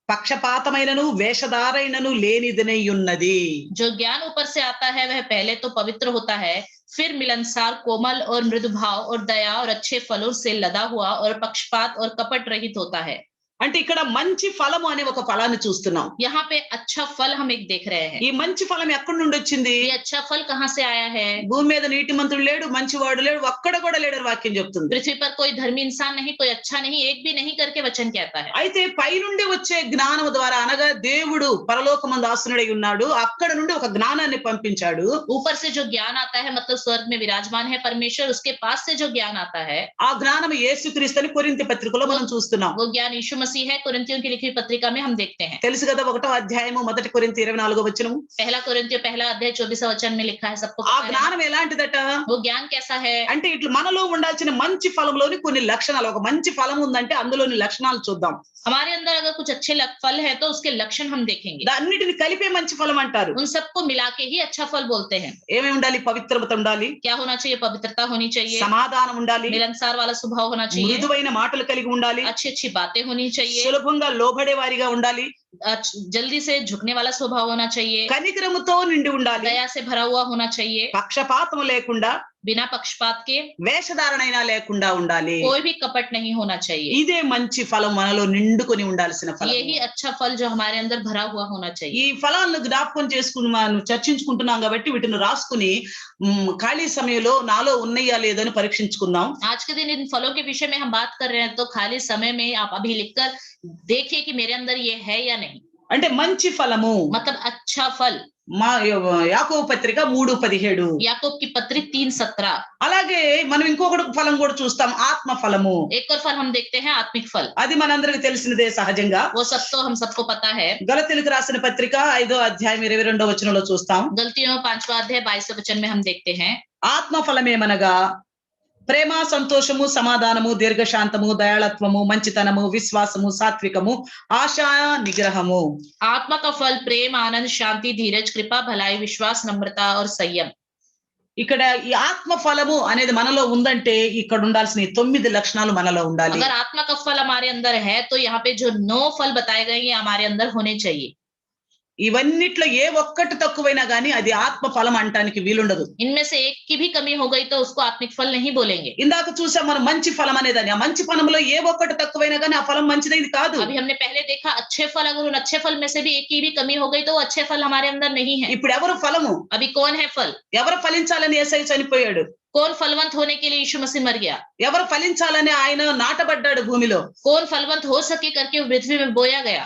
పక్షపాతమైనను వేషధారైనను లేనిదనై ఉన్నది. जो ज्ञान ऊपर से आता है वह पहले तो पवित्र होता है, फिर मिलनसार, कोमल और मृदु भाव और दया और अच्छे फलों से लदा हुआ और पक्षपात और कपट रहित होता है। అంటే ఇక్కడ మంచి ఫలము అనే ఒక ఫలాన్ని చూస్తున్నాం. यहाँ पे अच्छा फल हम एक देख रहे हैं। ఈ మంచి ఫలం ఎక్కడి నుండి వచ్చింది? ये अच्छा फल कहाँ से आया है? భూమి మీద నీతిమంతుడు లేడు, మంచివాడు లేడు, ఒక్కడ కూడా లేడని వాక్యం చెప్తుంది. पृथ्वी पर कोई धर्मी इंसान नहीं, कोई अच्छा नहीं, एक भी नहीं करके वचन कहता है। అయితే పైనుండి వచ్చే జ్ఞానము ద్వారా, అనగా దేవుడు పరలోకమందు ఆసీనుడై ఉన్నాడు, అక్కడ నుండి ఒక జ్ఞానాన్ని పంపించాడు. ऊपर से जो ज्ञान आता है, मतलब स्वर्ग में विराजमान है परमेश्वर, उसके पास से जो ज्ञान आता है, ఆ జ్ఞానం యేసుక్రీస్తు అని కొరింథీ పత్రికలో మనం చూస్తున్నాం. वो ज्ञान यीशु मसीह है। कुरिन्थियों की लिखी पत्रिका में हम देखते हैं। తెలుసు కదా, 1వ అధ్యాయము 1 కొరింథీ 24వ వచనం. पहला कुरिन्थियों 1 अध्याय 24 वचन में लिखा है, सबको ఆ पता है। జ్ఞానం ఎలాంటిదట? वो ज्ञान कैसा है? అంటే ఇట్లా మనలో ఉండాల్సిన మంచి ఫలంలోని కొన్ని లక్షణాలు, ఒక మంచి ఫలం ఉందంటే అందులోని లక్షణాలు చూద్దాం. हमारे अंदर अगर कुछ अच्छे फल है तो उसके लक्षण हम देखेंगे। అన్నిటిని కలిపే మంచి ఫలం అంటారు. उन सबको मिला के ही अच्छा फल बोलते हैं। ఏమేమి ఉండాలి? పవిత్రత ఉండాలి, क्या होना चाहिए? पवित्रता होनी चाहिए, సమాధానం ఉండాలి, मिलनसार वाला स्वभाव होना चाहिए, మృదువైన మాటలు కలిగి ఉండాలి, अच्छी अच्छी बातें होनी चाहिए, సులభంగా లోబడే వారిగా ఉండాలి, जल्दी से झुकने वाला स्वभाव होना चाहिए, కనికరముతో నిండి ఉండాలి, दया से भरा हुआ होना चाहिए, పక్షపాతం లేకుండా, बिना पक्षपात के, వేషధారణైనా లేకుండా ఉండాలి. कोई भी कपट नहीं होना चाहिए। ఇదే మంచి ఫలం, మనలో నిండుకొని ఉండాల్సిన ఫలం. यही अच्छा फल जो हमारे अंदर भरा हुआ होना चाहिए। ఈ ఫలాలను జ్ఞాపకం చేసుకుని మనం చర్చించుకుంటున్నాం కాబట్టి వీటిని రాసుకుని ఖాళీ సమయంలో నాలో ఉన్నాయా లేదని పరీక్షించుకుందాం. आज के दिन इन फलों के विषय में हम बात कर रहे हैं, तो खाली समय में आप अभी लिखकर देखिए कि मेरे अंदर ये है या नहीं। అంటే మంచి ఫలము, मतलब अच्छा फल। మా యాకోబు పత్రిక 3:17. याकूब की पत्री 3:17। అలాగే మనం ఇంకొకటి ఫలం కూడా చూస్తాం, ఆత్మ ఫలము. एक और फल हम देखते हैं, आत्मिक फल। అది మనందరికి తెలిసినదే సహజంగా. वो सब तो हम सबको पता है। గలతీయులకు రాసిన పత్రిక 5వ అధ్యాయం 22వ వచనంలో చూస్తాం. गलतियों 5वां अध्याय 22वें वचन में हम देखते हैं, ఆత్మ ఫలమేమనగా ప్రేమ, సంతోషము, సమాధానము, దీర్ఘశాంతము, దయాళత్వము, మంచితనము, విశ్వాసము, సాత్వికము, ఆశా నిగ్రహము. आत्मा का फल प्रेम, आनंद, शांति, धीरज, कृपा, भलाई, विश्वास, नम्रता और संयम। ఇక్కడ ఈ ఆత్మ ఫలము అనేది మనలో ఉందంటే ఇక్కడ ఉండాల్సిన 9 లక్షణాలు మనలో ఉండాలి. अगर आत्मा का फल हमारे अंदर है तो यहाँ पे जो 9 फल बताए गए ये हमारे अंदर होने चाहिए। ఇవన్నిట్లో ఏ ఒక్కటి తక్కువైనా గానీ అది ఆత్మ ఫలం అంటానికి వీలుండదు. इनमें से एक की भी कमी हो गई तो उसको आत्मिक फल नहीं बोलेंगे। ఇందాక చూసాం మనం మంచి ఫలం అనేదాన్ని. ఆ మంచి ఫలంలో ఏ ఒక్కటి తక్కువైనా గానీ ఆ ఫలం మంచిది కాదు. अभी हमने पहले देखा अच्छे फल, अगर उन अच्छे फल में से भी एक की भी कमी हो गई तो वो अच्छे फल हमारे अंदर नहीं है। ఇప్పుడు ఎవరు ఫలము? अभी कौन है फल? ఎవరు ఫలించాలని యేసయ్య చనిపోయాడు? कौन फलवंत होने के लिए यीशु मसीह मर गया? ఎవరు ఫలించాలని ఆయన నాటబడ్డాడు భూమిలో. कौन फलवंत हो सके करके वो पृथ्वी में बोया गया?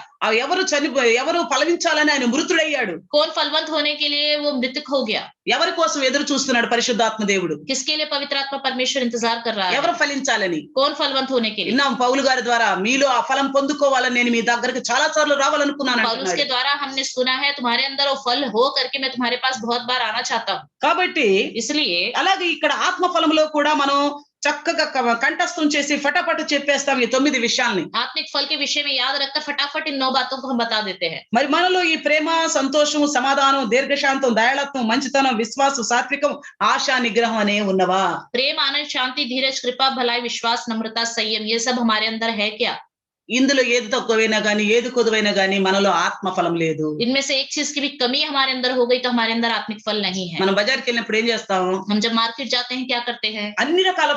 ఎవరు ఫలించాలని ఆయన మృతుడయ్యాడు. कौन फलवंत होने के लिए वो मृतक हो गया? ఎవరి కోసం ఎదురు చూస్తున్నాడు పరిశుద్ధాత్మ దేవుడు? किसके लिए पवित्र आत्मा परमेश्वर इंतजार कर रहा है? ఎవరు ఫలించాలని? कौन फलवंत होने के लिए? విన్నాం పౌలు గారి ద్వారా, మీలో ఆ ఫలం పొందుకోవాలని నేను మీ దగ్గరికి చాలా సార్లు రావాలనుకున్నాను पौलुस అంటున్నాడు. के द्वारा हमने सुना है तुम्हारे अंदर वो फल हो करके मैं तुम्हारे पास बहुत बार आना चाहता हूँ. కాబట్టి इसलिए అలాగే ఇక్కడ ఆత్మ ఫలంలో కూడా మనం చక్కగా కంఠస్థం చేసి ఫటాఫట్ చెప్పేస్తాం ఈ 9 విషయాల్ని. आत्मिक फल के विषय में याद रखकर फटाफट इन 9 बातों को हम बता देते हैं. మరి మనలో ఈ ప్రేమ, సంతోషం, సమాధానం, దీర్ఘశాంతం, దయాళత్వం, మంచితనం, విశ్వాసం, సాత్వికం, ఆశా, నిగ్రహం అనే ఉన్నవా? प्रेम, आनंद, शांति, धीरज, कृपा, भलाई, विश्वास, नम्रता, संयम, ये सब हमारे अंदर है क्या? ఇందులో ఏది తక్కువైనా గానీ, ఏది కొదువైనా గానీ మనలో ఆత్మ ఫలం లేదు. इनमें से एक चीज की भी कमी हमारे अंदर हो गई तो हमारे अंदर आत्मिक फल नहीं है. మనం బజార్కి వెళ్ళినప్పుడు ఏం చేస్తాం? हम जब मार्केट जाते हैं क्या करते हैं? అన్ని రకాల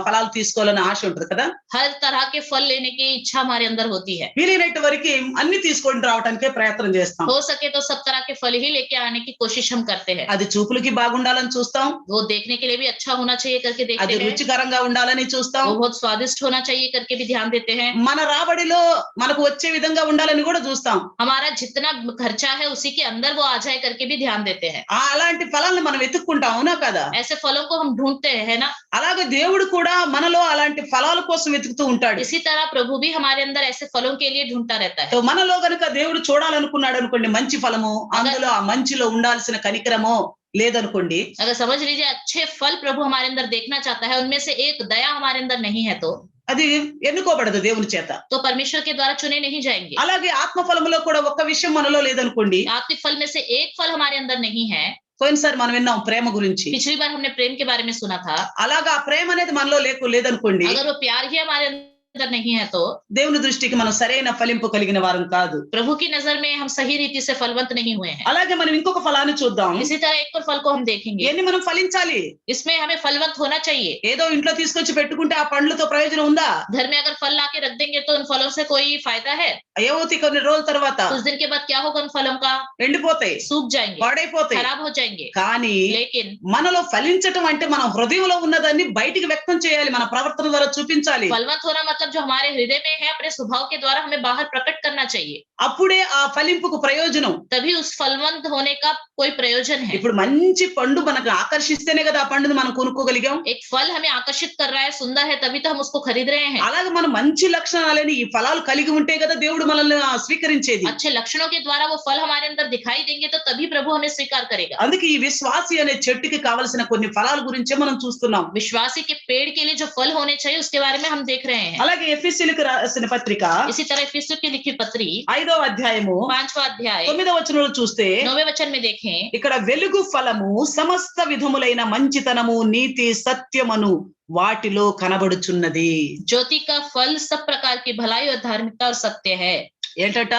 ఫలాలు తీసుకోవాలని ఆశ ఉంటుంది కదా. हर तरह के फल लेने की इच्छा हमारे अंदर होती है. వీలైనట్టు వరకు అన్ని తీసుకొని రావడానికే ప్రయత్నం చేస్తాం. हो सके तो सब तरह के फल ही लेके आने की कोशिश हम करते हैं. అది చూపులకి బాగుండాలని చూస్తాం, वो देखने के लिए भी अच्छा होना चाहिए करके అది देखते हैं. రుచికరంగా ఉండాలని చూస్తాం, वो बहुत स्वादिष्ट होना चाहिए करके भी ध्यान देते हैं. మన రాబడిలో మనకు వచ్చే విధంగా ఉండాలని కూడా చూస్తాం. हमारा जितना खर्चा है उसी के अंदर वो आ जाए करके भी ध्यान देते हैं. అలాంటి ఫలాలను మనం వెతుక్కుంటాం, అవునా కదా? ऐसे फलों को हम ढूंढते हैं, है ना? అలాగే దేవుడు కూడా మనలో అలాంటి ఫలాల కోసం వెతుకుతూ ఉంటాడు. इसी तरह प्रभु भी हमारे अंदर ऐसे फलों के लिए ढूंढता रहता है. సో మనలో గనుక దేవుడు చూడాలనుకున్నాడు అనుకోండి మంచి ఫలము, అందులో ఆ మంచిలో ఉండాల్సిన కనికరమో లేదనుకోండి, अगर समझ लीजिए अच्छे फल प्रभु हमारे अंदर देखना चाहता है, उनमें से एक दया हमारे अंदर नहीं है, तो అది ఎన్నుకోబడదు దేవుని చేత. तो परमेश्वर के द्वारा चुने नहीं जाएंगे. అలాగే ఆత్మ ఫలములో కూడా ఒక్క విషయం మనలో లేదనుకోండి. आत्मिक फल में से एक फल हमारे अंदर नहीं है. పోయినసారి మనం విన్నాం ప్రేమ గురించి. पिछली बार हमने प्रेम के बारे में सुना था. అలాగా ఆ ప్రేమ అనేది మనలో లేదనుకోండి, अगर वो प्यार ही हमारे अंदर नहीं है तो దేవుని దృష్టికి మనం సరైన ఫలింపు కలిగిన వారం కాదు. प्रभु की नजर में हम सही रीति से फलवंत नहीं हुए हैं. అలాగే మనం ఇంకొక ఫలాన్ని చూద్దాం. इसी तरह एक और फल को हम देखेंगे. ఎన్ని మనం ఫలించాలి? इसमें हमें फलवंत होना चाहिए. ఏదో ఇంట్లో తీసుకొచ్చి పెట్టుకుంటే ఆ పండ్లతో ప్రయోజనం ఉందా? घर में अगर फल लाके रख देंगे तो उन फलों से कोई फायदा है? ఏమవుతాయి కొన్ని రోజుల తర్వాత? कुछ दिन के बाद क्या होगा? उन फलों का ఎండిపోతాయి, सूख जाएंगे, పాడైపోతాయి. खराब हो जाएंगे. కానీ लेकिन మనలో ఫలించటం అంటే మన హృదయంలో ఉన్నదాన్ని బయటికి వ్యక్తం చేయాలి, మన ప్రవర్తన ద్వారా చూపించాలి. फलवंत होना मतलब जो हमारे हृदय में है अपने स्वभाव के द्वारा हमें बाहर प्रकट करना चाहिए. అప్పుడే ఆ ఫలింపుకు ప్రయోజనం. तभी उस फलवंत होने का कोई प्रयोजन है. ఇప్పుడు మంచి పండు మనకు ఆకర్షిస్తేనే కదా ఆ పండుని మనం కొనుక్కోగలిగాం. एक फल हमें आकर्षित कर रहा है, सुंदर है, तभी तो हम उसको खरीद रहे हैं. అలాగే మనం మంచి లక్షణాలని ఈ ఫలాలు కలిగి ఉంటే కదా దేవుడు మనల్ని స్వీకరించేది. अच्छे लक्षणों के द्वारा वो फल हमारे अंदर दिखाई देंगे तो तभी प्रभु हमें स्वीकार करेगा. అందుకే ఈ విశ్వాసి అనే చెట్టుకి కావలసిన కొన్ని ఫలాల గురించే మనం చూస్తున్నాం. विश्वासी के पेड़ के लिए जो फल होने चाहिए उसके बारे में हम देख रहे हैं. అలాగే ఎఫెసీయులకు రాసిన పత్రిక इसी तरह इफिसियों की लिखी पत्री 5వ అధ్యాయము 5वां अध्याय 9వ వచనంలో చూస్తే 9वें वचन में देखें, ఇక్కడ వెలుగు ఫలము సమస్త విధములైన మంచితనము, నీతి, సత్యమను వాటిలో కనబడుచున్నది. ज्योति का फल सब प्रकार की भलाई और धार्मिकता और सत्य है. ఏంటట?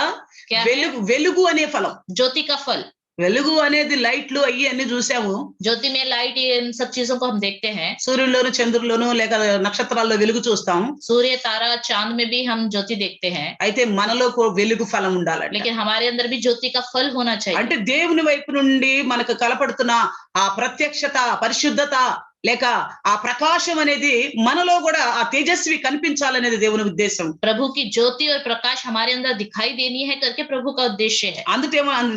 क्या है? వెలుగు అనే ఫలం. ज्योति का फल. వెలుగు అనేది లైట్లు అయ్యి అన్ని చూసాము. ज्योति में लाइट, इन सब चीजों को हम देखते हैं. సూర్యుల్లోను చంద్రుల్లోను లేక నక్షత్రాల్లో వెలుగు చూస్తాం. सूर्य, तारा, चांद में भी हम ज्योति देखते हैं. అయితే మనలో వెలుగు ఫలం ఉండాలంట. लेकिन हमारे अंदर भी ज्योति का फल होना चाहिए. అంటే దేవుని వైపు నుండి మనకు కలపడుతున్న ఆ ప్రత్యక్షత, పరిశుద్ధత లేక ఆ ప్రకాశం అనేది మనలో కూడా ఆ తేజస్వి కనిపించాలనేది దేవుని ఉద్దేశం. प्रभु की ज्योति और प्रकाश हमारे अंदर दिखाई देनी है करके प्रभु का उद्देश्य है.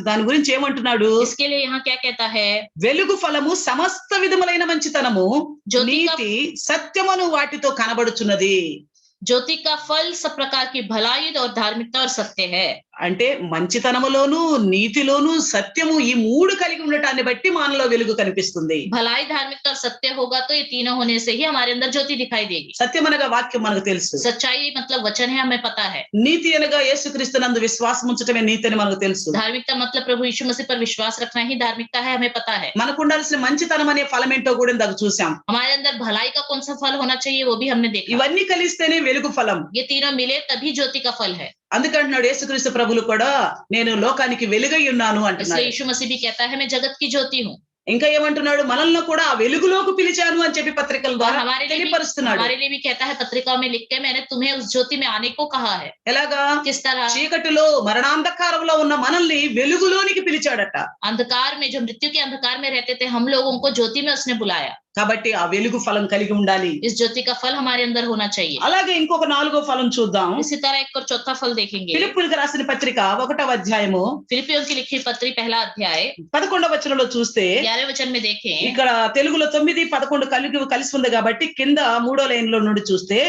దాని గురించి ఏమంటున్నాడు? इसके लिए यहाँ क्या कहता है? వెలుగు ఫలము సమస్త విధములైన మంచితనము, జ్యోతి का- నీతి, సత్యమును వాటితో కనబడుచున్నది. ज्योति का फल सब प्रकार की भलाई और धार्मिकता और सत्य है. అంటే మంచితనములోను, నీతిలోను, సత్యము ఈ మూడు కలిగి ఉండటాన్ని బట్టి మనలో వెలుగు కనిపిస్తుంది. भलाई, धार्मिकता और सत्य होगा तो ये तीनों होने से ही हमारे अंदर ज्योति दिखाई देगी. సత్యం అనగా వాక్యం మనకు తెలుసు. सच्चाई मतलब वचन है, हमें पता है. నీతి అనగా యేసుక్రీస్తునందు విశ్వాసం ఉంచటమే నీతి అని మనకు తెలుసు. धार्मिकता मतलब प्रभु यीशु मसीह पर विश्वास रखना ही धार्मिकता है, हमें पता है. మనకు ఉండాల్సిన మంచితనం అనే ఫలం ఏంటో కూడా ఇందాక చూసాం. हमारे अंदर भलाई का कौन सा फल होना चाहिए वो भी हमने देखा. ఇవన్నీ కలిస్తేనే వెలుగు ఫలం. ये तीनों मिले तभी ज्योति का फल है. అందుకంటున్నాడు యేసుక్రీస్తు ప్రభులు కూడా నేను లోకానికి వెలుగై ఉన్నాను इसलिए అంటున్నాడు. यीशु मसीह भी कहता है मैं जगत की ज्योति हूँ. ఇంకా ఏమంటున్నాడు? మనల్ని కూడా ఆ వెలుగులోకి పిలిచాను అని చెప్పి పత్రికల और ద్వారా हमारे लिए తెలియపరుస్తున్నాడు. भी कहता है पत्रिकाओं में लिख के मैंने तुम्हें उस ज्योति में आने को कहा है. ఎలాగా? किस तरह? చీకటిలో మరణాంధకారంలో ఉన్న మనల్ని వెలుగులోనికి పిలిచాడట. अंधकार में, जो मृत्यु के अंधकार में रहते थे हम लोगों को ज्योति में उसने बुलाया. కాబట్టి ఆ వెలుగు ఫలం కలిగి ఉండాలి. इस ज्योति का फल हमारे अंदर होना चाहिए। అలాగే ఇంకొక నాలుగో ఫలం చూద్దాం. इसी तरह एक और चौथा फल देखेंगे। ఫిలిప్పీయులకు రాసిన పత్రిక 1వ అధ్యాయము फिलिपियों की लिखी पत्री पहला अध्याय 11వ వచనంలో చూస్తే 11वें वचन में देखें, ఇక్కడ తెలుగులో 9, 11 కలిసి ఉంది కాబట్టి కింద 3వ లైన్ లో నుండి చూస్తే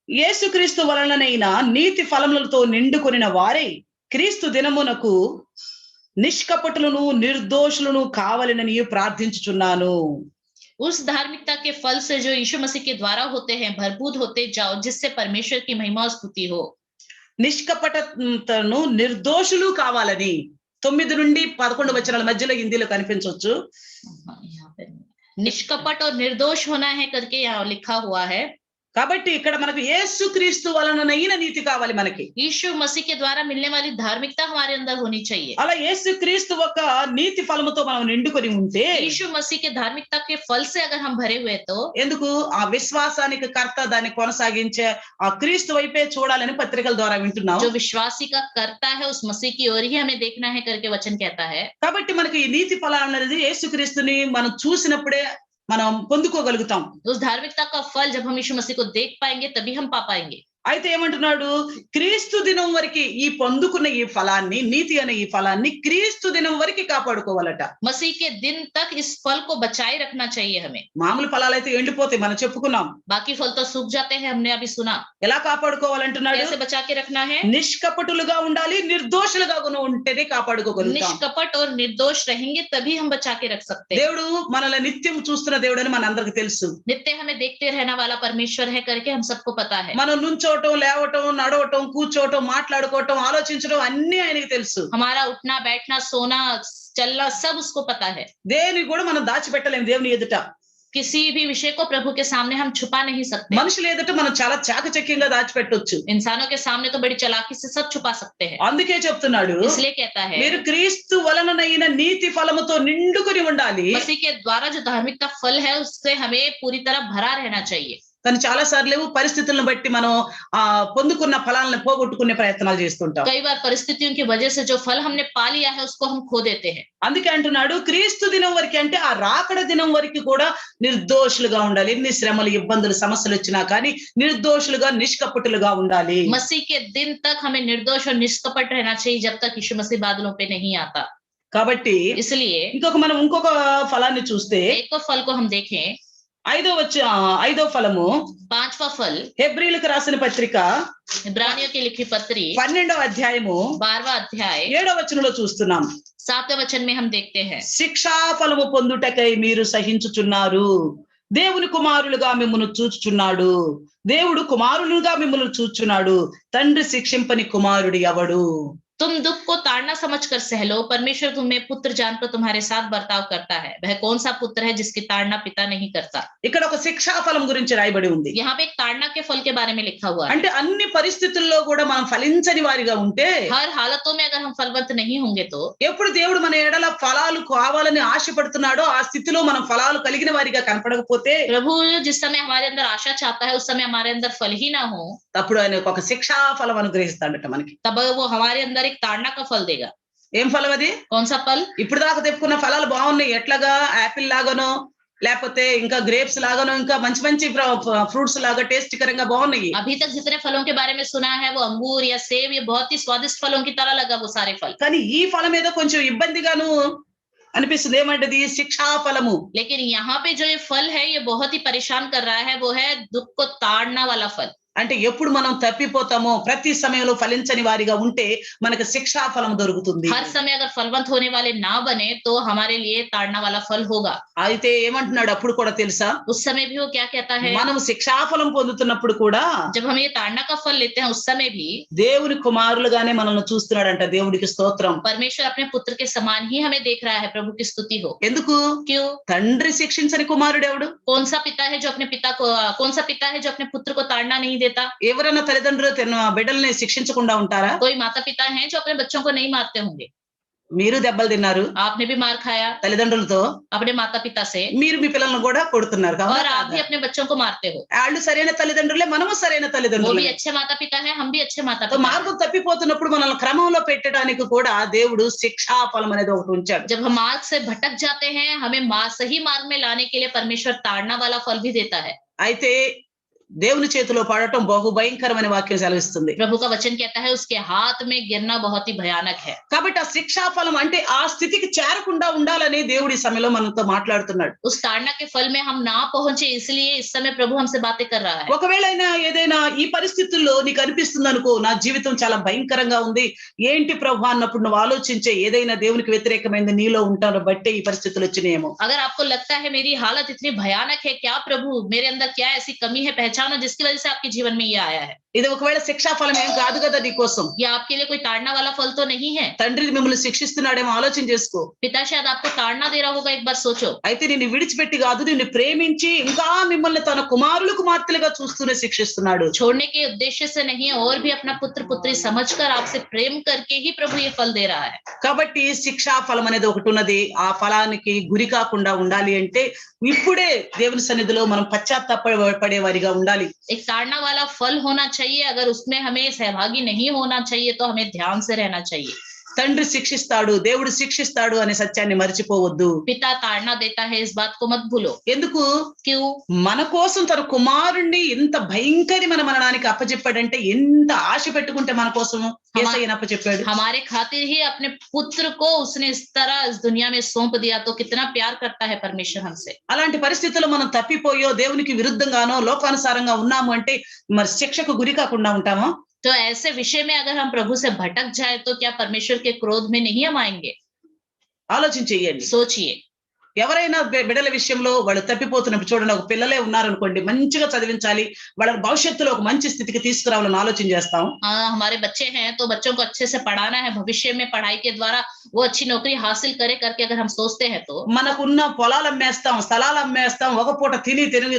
యేసుక్రీస్తు వలననైన నీతి ఫలములతో నిండుకొనిన వారై క్రీస్తు దినమునకు నిష్కపటులను నిర్దోషులను కావాలని ప్రార్థించుచున్నాను. उस धार्मिकता के फल से जो यीशु मसीह के द्वारा होते हैं भरपूर होते जाओ, जिससे परमेश्वर की महिमा और स्तुति हो। నిష్కపటను నిర్దోషులు కావాలని 9 నుండి 11 వచనాల మధ్యలో హిందీలో కనిపించవచ్చు. यहाँ पे निष्कपट और निर्दोष होना है करके यहाँ लिखा हुआ है। కాబట్టి ఇక్కడ మనకు యేసుక్రీస్తు వలననైన నీతి కావాలి మనకి. यीशु मसीह के द्वारा मिलने वाली धार्मिकता हमारे अंदर होनी चाहिए। అలా యేసుక్రీస్తు ఒక నీతి ఫలముతో మనం నిండుకొని ఉంటే यीशु मसीह के धार्मिकता के फल से अगर हम भरे हुए तो ఎందుకు ఆ విశ్వాసానికి కర్త దాన్ని కొనసాగించే ఆ క్రీస్తు వైపే చూడాలని పత్రికల ద్వారా వింటున్నాం. जो विश्वासी का करता है उस मसीह की ओर ही हमें देखना है करके वचन कहता है। కాబట్టి మనకి ఈ నీతి ఫలం అనేది యేసుక్రీస్తుని మనం చూసినప్పుడే మనం పొందుకోగలుగుతాం. उस धार्मिकता का फल जब हम यीशु मसीह को देख पाएंगे तभी हम पा पाएंगे। అయితే ఏమంటున్నాడు, క్రీస్తు దినం వరకు ఈ పొందుకున్న ఈ ఫలాన్ని, నీతి అనే ఈ ఫలాన్ని క్రీస్తు దినం వరకు కాపాడుకోవాలట. मसीह के दिन तक इस फल को बचाए रखना चाहिए हमें। మామూలు ఫలాలైతే ఎండిపోతాయి, మనం చెప్పుకున్నాం. बाकी फल तो सूख जाते हैं, हमने अभी सुना। ఎలా కాపాడుకోవాలంటున్నాడు, कैसे बचा के रखना है? నిష్కపటులుగా ఉండాలి, నిర్దోషులుగా ఉంటేనే కాపాడుకోగలుగుతాం. निष्कपट और निर्दोष रहेंगे तभी हम बचा के रख सकते हैं। దేవుడు మనల్ని నిత్యం చూస్తున్న దేవుడు అని మనందరికీ తెలుసు. नित्य हमें देखते रहने वाला परमेश्वर है करके हम सबको पता है। మనం నుంచోటం, లేవటం, నడవటం, కూర్చోటం, మాట్లాడుకోవటం, ఆలోచించడం అన్ని ఆయనకి తెలుసు. हमारा उठना बैठना सोना चलना सब उसको पता है। దేని కూడా మనం దాచిపెట్టలేం దేవుని ఎదుట. किसी भी विषय को प्रभु के सामने हम छुपा नहीं सकते। మనుషుల ఎదుట మనం చాలా చాకచక్యంగా దాచిపెట్టొచ్చు. इंसानों के सामने तो बड़ी चालाकी से सब छुपा सकते हैं। అందుకే చెప్తున్నాడు, इसलिए कहता है మీరు క్రీస్తు వలననైన నీతి ఫలముతో నిండుకొని ఉండాలి. मसीह के द्वारा जो धार्मिकता फल है उससे हमें पूरी तरह भरा रहना चाहिए। కానీ చాలా సార్లు పరిస్థితులను బట్టి మనం పొందుకున్న ఫలాలను పోగొట్టుకునే ప్రయత్నాలు చేస్తుంటాం. कई बार परिस्थितियों की वजह से जो फल हमने पा लिया है उसको हम खो देते हैं। అందుకే అంటున్నాడు, క్రీస్తు దినం వరకు అంటే ఆ రాకడ దినం వరకు కూడా నిర్దోషులుగా ఉండాలి. ఎన్ని శ్రమలు, ఇబ్బందులు, సమస్యలు వచ్చినా కానీ నిర్దోషులుగా, నిష్కపటులుగా ఉండాలి. मसीह के दिन तक हमें निर्दोष और निष्कपट रहना चाहिए जब तक यीशु मसीह बादलों पे नहीं आता। కాబట్టి इसलिए ఇంకొక ఫలాన్ని చూస్తే एक और फल को हम देखें। ఐదో ఫలము 5वां फल హెబ్రీయులకు రాసిన పత్రిక इब्रानियों की लिखी पत्री 12వ అధ్యాయము 12वां अध्याय 7వ వచనంలో చూస్తున్నాం. 7वें वचन में हम देखते हैं, శిక్షా ఫలము పొందుటకై మీరు సహించుచున్నారు, దేవుని కుమారులుగా మిమ్మల్ని చూచుచున్నాడు. దేవుడు కుమారులుగా మిమ్మల్ని చూచుచున్నాడు, తండ్రి శిక్షింపని కుమారుడు ఎవడు? तुम दुख को ताड़ना समझकर सह लो, परमेश्वर तुम्हें पुत्र जानकर तुम्हारे साथ बर्ताव करता है। वह कौन सा पुत्र है जिसकी ताड़ना पिता नहीं करता? ఇక్కడ ఒక శిక్షా ఫలం గురించి రాయబడి ఉంది. यहाँ पे एक ताड़ना के फल के बारे में लिखा हुआ है। అంటే అన్ని పరిస్థితుల్లో కూడా మనం ఫలించని వారిగా ఉంటే, हर हालतों में अगर हम फलवंत नहीं होंगे तो ఎప్పుడు దేవుడు మన ఎడల ఫలాలు కావాలని ఆశపడుతున్నాడో ఆ స్థితిలో మనం ఫలాలు కలిగిన వారిగా కనపడకపోతే, प्रभु जिस समय हमारे अंदर आशा चाहता है उस समय हमारे अंदर फल ही ना हो, అప్పుడు ఆయన ఒక శిక్షా ఫలం అనుగ్రహిస్తాడట మనకి. तब वो हमारे अंदर एक ताड़ना का फल देगा। ఏం ఫలం అది? कौन सा फल? ఇప్పుడు దాకా తెప్పుకున్న ఫలాలు బాగున్నాయి, ఎట్లాగా యాపిల్ లాగానో లేకపోతే ఇంకా గ్రేప్స్ లాగానో ఇంకా మంచి మంచి ఫ్రూట్స్ లాగా టేస్ట్ కరంగా బాగున్నాయి. अभी तक जितने फलों के बारे में सुना है वो अंगूर या सेब, ये बहुत ही स्वादिष्ट फलों की तरह लगा वो सारे फल। కానీ ఈ ఫలం ఏదో కొంచెం ఇబ్బందిగాను అనిపిస్తుంది. ఏమంటది? శిక్షా ఫలము. लेकिन यहाँ पे जो ये फल है ये बहुत ही परेशान कर रहा है, वो है दुख को ताड़ना वाला फल। అంటే ఎప్పుడు మనం తప్పిపోతామో, ప్రతి సమయంలో ఫలించని వారిగా ఉంటే మనకు శిక్షా ఫలం దొరుకుతుంది. हर समय अगर फलवंत होने वाले ना बने तो हमारे लिए ताड़ना वाला फल होगा। అయితే ఏమంటున్నాడు అప్పుడు కూడా తెలుసా? उस समय भी वो क्या कहता है? మనం శిక్షా ఫలం పొందుతున్నప్పుడు కూడా जब हम ये ताड़ना का फल लेते हैं उस समय भी దేవుని కుమారులుగానే మనల్ని చూస్తున్నాడంట. దేవుడికి స్తోత్రం. परमेश्वर अपने पुत्र के समान ही हमें देख रहा है। प्रभु की स्तुति हो। ఎందుకు? क्यों? తండ్రి శిక్షించని కుమారుడు ఎవడు? कौन सा पिता है जो अपने पुत्र को ताड़ना नहीं देता? ఎవరైనా తల్లిదండ్రులు తన బిడ్డల్ని శిక్షించకుండా ఉంటారా? कोई माता पिता हैं जो अपने बच्चों को नहीं मारते होंगे? మీరు దెబ్బలు తిన్నారు आपने भी मार खाया తల్లిదండ్రులతో, अपने माता पिता से, మీరు మీ పిల్లలను కూడా కొడుతున్నారు और కదా. आप भी अपने बच्चों को मारते हो. వాళ్ళు సరైన తల్లిదండ్రులే, మనము సరైన वो भी తల్లిదండ్రులే. अच्छे माता पिता है, हम भी अच्छे माता సో पिता हैं. మార్గం తప్పిపోతున్నప్పుడు మనల్ని క్రమంలో పెట్టడానికి కూడా దేవుడు శిక్షా ఫలం అనేది ఒకటి ఉంచాడు. जब हम मार्ग से भटक जाते हैं, हमें सही मार्ग में लाने के लिए परमेश्वर ताड़ना वाला फल भी देता है. అయితే దేవుని చేతిలో పడటం బహు భయంకరమైన వాక్యం సెలవిస్తుంది. प्रभु का वचन कहता है उसके हाथ में गिरना बहुत ही भयानक है. కాబట్టి ఆ శిక్షా ఫలం అంటే ఆ స్థితికి చేరకుండా ఉండాలని దేవుడి సమయంలో మనతో మాట్లాడుతున్నాడు. उस ताड़ना के फल में हम ना पहुंचे, इसलिए इस समय प्रभु हमसे बातें कर रहा है. ఒకవేళ ఏదైనా ఈ పరిస్థితుల్లో నీకు అనిపిస్తుంది అనుకో, నా జీవితం చాలా భయంకరంగా ఉంది, ఏంటి ప్రభు అన్నప్పుడు నువ్వు ఆలోచించే ఏదైనా దేవునికి వ్యతిరేకమైనది నీలో ఉంటాను బట్టే ఈ పరిస్థితులు వచ్చినాయేమో. अगर आपको लगता है मेरी हालत इतनी भयानक है, क्या प्रभु मेरे अंदर क्या ऐसी कमी है, पहचानो जिसकी वजह से आपके जीवन में ये आया है. ఇది ఒకవేళ శిక్షా ఫలం ఏం కాదు కదా నీకోసం. ये आपके लिए कोई ताड़ना वाला फल तो नहीं है. తండ్రి మిమ్మల్ని శిక్షిస్తున్నాడేమో ఆలోచన చేసుకో. पिता शायद आपको ताड़ना दे रहा होगा, एक बार सोचो. అయితే నిన్ను విడిచిపెట్టి కాదు, నిన్ను ప్రేమించి ఇంకా మిమ్మల్ని తన కుమారులు కుమార్తెలుగా చూస్తూనే శిక్షిస్తున్నాడు. छोड़ने के उद्देश्य से नहीं, और भी अपना पुत्र पुत्री समझकर आपसे प्रेम करके ही प्रभु ये फल दे रहा है. కాబట్టి శిక్షా ఫలం అనేది ఒకటి ఉన్నది. ఆ ఫలానికి గురి కాకుండా ఉండాలి అంటే ఇప్పుడే దేవుని సన్నిధిలో మనం పశ్చాత్తాపడే వారిగా ఉండాలి. एक ताड़ना वाला फल होना चाहिए. अगर उसमें हमें सहभागी नहीं होना चाहिए तो हमें ध्यान से रहना चाहिए. తండ్రి శిక్షిస్తాడు, దేవుడు శిక్షిస్తాడు అనే సత్యాన్ని మర్చిపోవద్దు. पिता ताड़ना देता है, इस बात को मत भूलो. ఎందుకు? क्यों? మన కోసం తన కుమారుణ్ణి ఇంత భయంకరమైన మరణానికి అప్పచెప్పాడంటే, ఎంత ఆశ పెట్టుకుంటే మన కోసం యేసయ్యను అప్పచెప్పాడు. हमारे खातिर ही अपने पुत्र को उसने इस तरह इस दुनिया में सौंप दिया. तो कितना प्यार करता है परमेश्वर हमसे. అలాంటి పరిస్థితుల్లో మనం తప్పిపోయో దేవునికి విరుద్ధంగానో లోకానుసారంగా ఉన్నాము అంటే మరి శిక్షకు గురి కాకుండా ఉంటామా? तो ऐसे विषय में अगर हम प्रभु से भटक जाए तो क्या परमेश्वर के क्रोध में नहीं हम आएंगे? ఆలోచన చెయ్యండి. सोचिए. ఎవరైనా బిడ్డల విషయంలో వాళ్ళు తప్పిపోతున్నప్పుడు చూడండి, ఒక పిల్లలే ఉన్నారనుకోండి, మంచిగా చదివించాలి, వాళ్ళ భవిష్యత్తులో ఒక మంచి స్థితికి తీసుకురావాలని ఆలోచన చేస్తాం. हमारे बच्चे हैं तो बच्चों को अच्छे से पढ़ाना है, भविष्य में पढ़ाई के द्वारा वो अच्छी नौकरी हासिल करे करके अगर हम सोचते हैं तो మనకున్న పొలాలు అమ్మేస్తాం, స్థలాలు అమ్మేస్తాం, ఒక పూట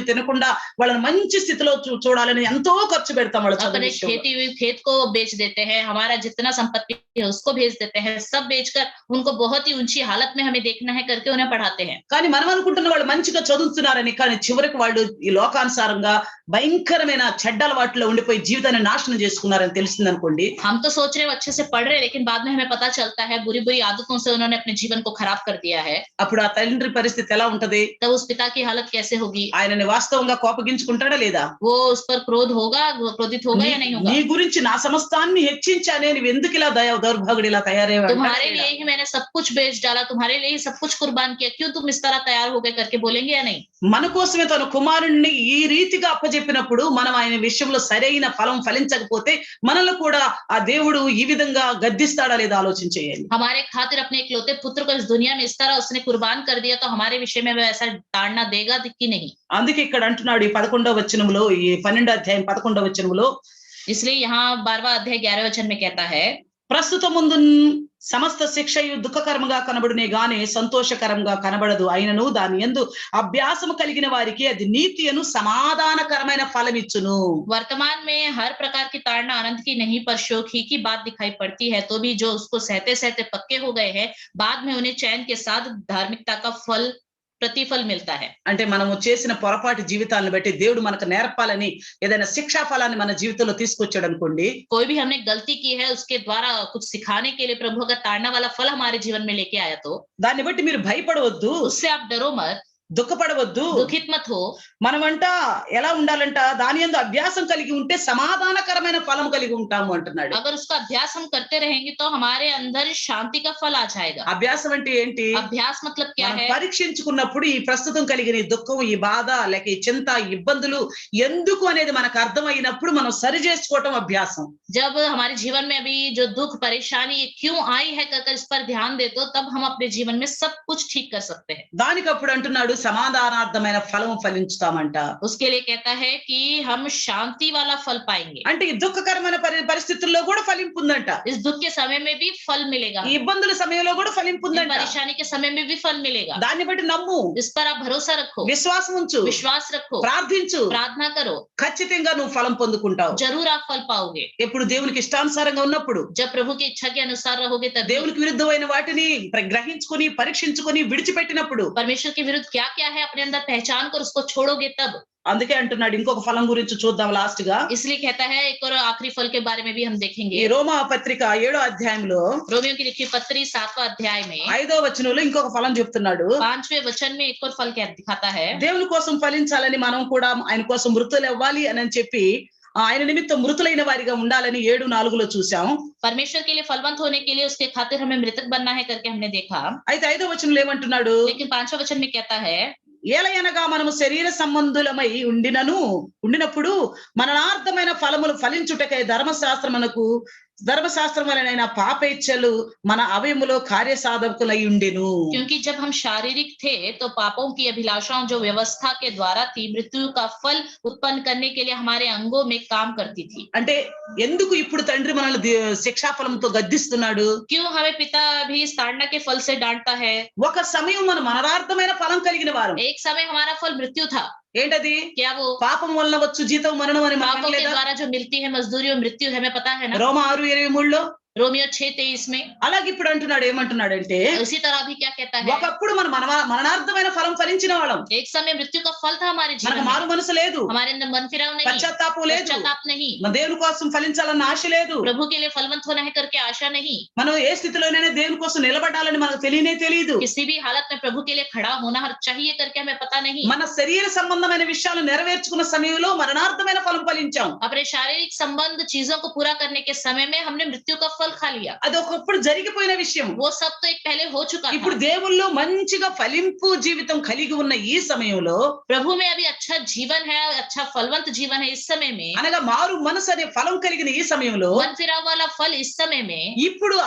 తినకుండా వాళ్ళని మంచి స్థితిలో చూడాలని ఎంతో ఖర్చు పెడతాం. వాళ్ళ చదువు अपने విషయంలో. खेती हुई खेत को बेच देते हैं, हमारा जितना संपत्ति है उसको भेज देते हैं, सब बेचकर उनको बहुत ही ऊंची हालत में हमें देखना है करके उन्हें पढ़ाते हैं. కానీ మనం అనుకుంటున్న వాళ్ళు మంచిగా చదువుతున్నారని, కానీ చివరికి వాళ్ళు ఈ లోకానుసారంగా భయంకరమైన చెడ్డ అలవాట్లో ఉండిపోయి జీవితాన్ని నాశనం చేసుకున్నారని తెలిసింది అనుకోండి. हम तो सोच रहे हैं अच्छे से पढ़ रहे हैं, लेकिन बाद में हमें पता चलता है बुरी बुरी आदतों से उन्होंने अपने जीवन को खराब कर दिया है. అప్పుడు ఆ తండ్రి పరిస్థితి ఎలా ఉంటది? तब उस पिता की हालत कैसे होगी? ఆయనని వాస్తవంగా కోపగించుకుంటాడా లేదా? वो उस पर क्रोधित होगा या नहीं होगा? నీ గురించి నా సమస్తాన్ని హెచ్చించానే, నువ్వు ఎందుకు ఇలా దౌర్భాగ్యుడు ఇలా తయారయ్యావు? तुम्हारे लिए ही मैंने सब कुछ बेच डाला, तुम्हारे लिए ही सब कुछ कुर्बान किया, क्यों तुम इस तरह तैयार हो गए करके बोलेंगे या नहीं? మన కోసమే తన కుమారుణ్ణి ఈ రీతిగా అప్పచెప్పినప్పుడు మనం ఆయన విషయంలో సరైన ఫలం ఫలించకపోతే మనల్ని కూడా ఆ దేవుడు ఈ విధంగా గద్దిస్తాడా లేదా ఆలోచన చేయండి. हमारे खातिर अपने इकलौते पुत्र को इस दुनिया में इस तरह उसने कुर्बान कर दिया, तो हमारे विषय में वह ऐसा ताड़ना देगा कि नहीं? అందుకే ఇక్కడ అంటున్నాడు ఈ 11వ వచనంలో, ఈ 12వ అధ్యాయం 11వ వచనంలో, इसलिए यहाँ 12वां अध्याय 11वें वचन में कहता है, ప్రస్తుత ముందు సమస్త శిక్షయు దుఃఖకరముగా కనబడునే గాని సంతోషకరంగా కనబడదు, అయినను దాని యందు అభ్యాసము కలిగిన వారికి అది నీతియను సమాధానకరమైన ఫలమిచ్చును. वर्तमान में हर प्रकार की ताड़ना आनंद की नहीं पर शोक ही की बात दिखाई पड़ती है, तो भी जो उसको सहते सहते पक्के हो गए हैं, बाद में उन्हें चैन के साथ धार्मिकता का प्रतिफल मिलता है. అంటే మనము చేసిన పొరపాటు జీవితాలను బట్టి దేవుడు మనకు నేర్పాలని ఏదైనా శిక్షా ఫలాన్ని మన జీవితంలో తీసుకొచ్చాడు అనుకోండి. कोई भी हमने गलती की है, उसके द्वारा कुछ सिखाने के लिए प्रभु अगर ताड़ना वाला फल हमारे जीवन में लेके आया तो దాన్ని బట్టి మీరు భయపడవద్దు, उससे आप डरो मत, దుఃఖపడవద్దు. दुखित मत हो. మనమంట ఎలా ఉండాలంట, దాని యందు అభ్యాసం కలిగి ఉంటే సమాధానకరమైన ఫలం కలిగి ఉంటాము అంటున్నాడు. अगर उसका अभ्यास हम करते रहेंगे तो हमारे अंदर शांति का फल आ जाएगा. అభ్యాసం అంటే ఏంటి? अभ्यास मतलब क्या మనం है? పరీక్షించుకున్నప్పుడు ఈ ప్రస్తుతం కలిగిన ఈ దుఃఖం, ఈ బాధ, లేక ఈ చింత, ఈ ఇబ్బందులు ఎందుకు అనేది మనకు అర్థమైనప్పుడు మనం సరి చేసుకోవటం అభ్యాసం. जब हमारे जीवन में अभी जो दुख परेशानी ये क्यों आई है कर इस पर ध्यान दे, तो तब हम अपने जीवन में सब कुछ ठीक कर सकते हैं. దానికి అప్పుడు అంటున్నాడు సమాధానార్థమైన ఫలము ఫలించుతామంట. उसके लिए कहता है कि हम शांति वाला फल पाएंगे। అంటే ఈ దుఃఖకరమైన పరిస్థితుల్లో కూడా ఫలింపు ఉందంట. इस दुख के समय में भी फल मिलेगा, ఈ ఇబ్బందుల సమయంలో కూడా ఫలింపు इस ఉందంట. परेशानी के समय में भी फल मिलेगा। దాన్ని బట్టి నమ్ము, इस पर आप भरोसा रखो, విశ్వాసం ఉంచు, विश्वास रखो, ప్రార్థించు, प्रार्थना करो, ఖచ్చితంగా నువ్వు ఫలం పొందుకుంటావు. जरूर आप फल पाओगे। ఎప్పుడు దేవునికి ఇష్టానుసారంగా ఉన్నప్పుడు, जब प्रभु की इच्छा के अनुसार रहोगे तभी। దేవునికి విరుద్ధమైన వాటిని గ్రహించుకొని పరీక్షించుకొని విడిచిపెట్టినప్పుడు, परमेश्वर के विरुद्ध क्या क्या है अपने अंदर पहचान कर उसको छोड़ोगे तब। అందుకే అంటున్నాడు. ఇంకొక ఫలం గురించి చూద్దాం లాస్ట్ గా. इसलिए कहता है एक और आखिरी फल के बारे में भी हम ఈ देखेंगे। రోమా పత్రిక 7వ అధ్యాయంలో रोमियो की लिखी पत्री 7वां अध्याय में 5వ వచనంలో ఇంకొక ఫలం చెప్తున్నాడు. 5वें वचन में एक और फल क्या दिखाता है। దేవుని కోసం ఫలించాలని మనం కూడా ఆయన కోసం మృతులు అవ్వాలి అని చెప్పి ఆయన నిమిత్తం మృతులైన వారిగా ఉండాలని 7:4లో చూసాం. परमेश्वर के लिए फलवंत होने के लिए उसके खातिर हमें मृतक बनना है करके हमने देखा। అయితే 5వ వచనంలో ఏమంటున్నాడు? लेकिन 5वें वचन में कहता है, ఏలయనగా మనము శరీర సంబంధులమై ఉండినప్పుడు మననార్థమైన ఫలములు ఫలించుటకై ధర్మశాస్త్రం వలనైన పాపేచ్ఛలు మన అవయములో కార్యసాధకులై ఉండెను. क्योंकि जब हम शारीरिक थे तो पापों की अभिलाषाओं जो व्यवस्था के द्वारा थी मृत्यु का फल उत्पन्न करने के लिए हमारे अंगों में काम करती थी। అంటే ఎందుకు ఇప్పుడు తండ్రి మనల్ని శిక్షాఫలంతో గద్దిస్తున్నాడు? क्यों हमें पिता भी इस ताड़ना के फल से डांटता है? ఒక సమయం మనం అనరార్థమైన ఫలం కలిగిన వారం. एक समय हमारा फल मृत्यु था। ఏంటది? क्या वो? పాపం వలన వచ్చు జీతం మరణం అని पापों के మనకు द्वारा जो मिलती है मजदूरी और मृत्यु हमें पता है ना। రోమా 6:23లో रोमियो 6:23 में। అలాగే ఇప్పుడు అంటున్నాడు. ఏమంటున్నాడంటే उसी तरह भी क्या कहता है, ఒకప్పుడు మనం మరణార్థమైన ఫలం ఫలించిన వాళ్ళం. एक समय मृत्यु का फल था हमारे जीवन మనకు में, మారు మనసు లేదు, हमारे अंदर मन फिराव नहीं, పశ్చాత్తాపం లేదు, पश्चाताप नहीं, మన దేవుని కోసం ఫలించాలన్న ఆశ లేదు. प्रभु के लिए फलवंत होना है करके आशा नहीं, మనం ఏ స్థితిలోనైనా దేవుని కోసం నిలబడాలని మనకు తెలియదు. किसी भी हालत में प्रभु के लिए खड़ा होना चाहिए करके हमें पता नहीं। మన శరీర సంబంధమైన విషయాలు నెరవేర్చుకున్న సమయంలో మరణార్థమైన ఫలం ఫలించాం. अपने शारीरिक संबंध चीजों को पूरा करने के समय में हमने मृत्यु का फल खा लिया। అది ఒకప్పుడు జరిగిపోయిన విషయం. वो सब तो एक पहले हो चुका था। ఇప్పుడు దేవుల్లో మంచిగా ఫలింపు జీవితం కలిగి ఉన్న ఈ సమయంలో, प्रभु में अभी अच्छा जीवन है, अच्छा फलवंत जीवन है इस समय में, అనగా మారు మనసు అనే ఫలం కలిగిన ఈ సమయంలో मन फिराव वाला फल इस समय में, ఇప్పుడు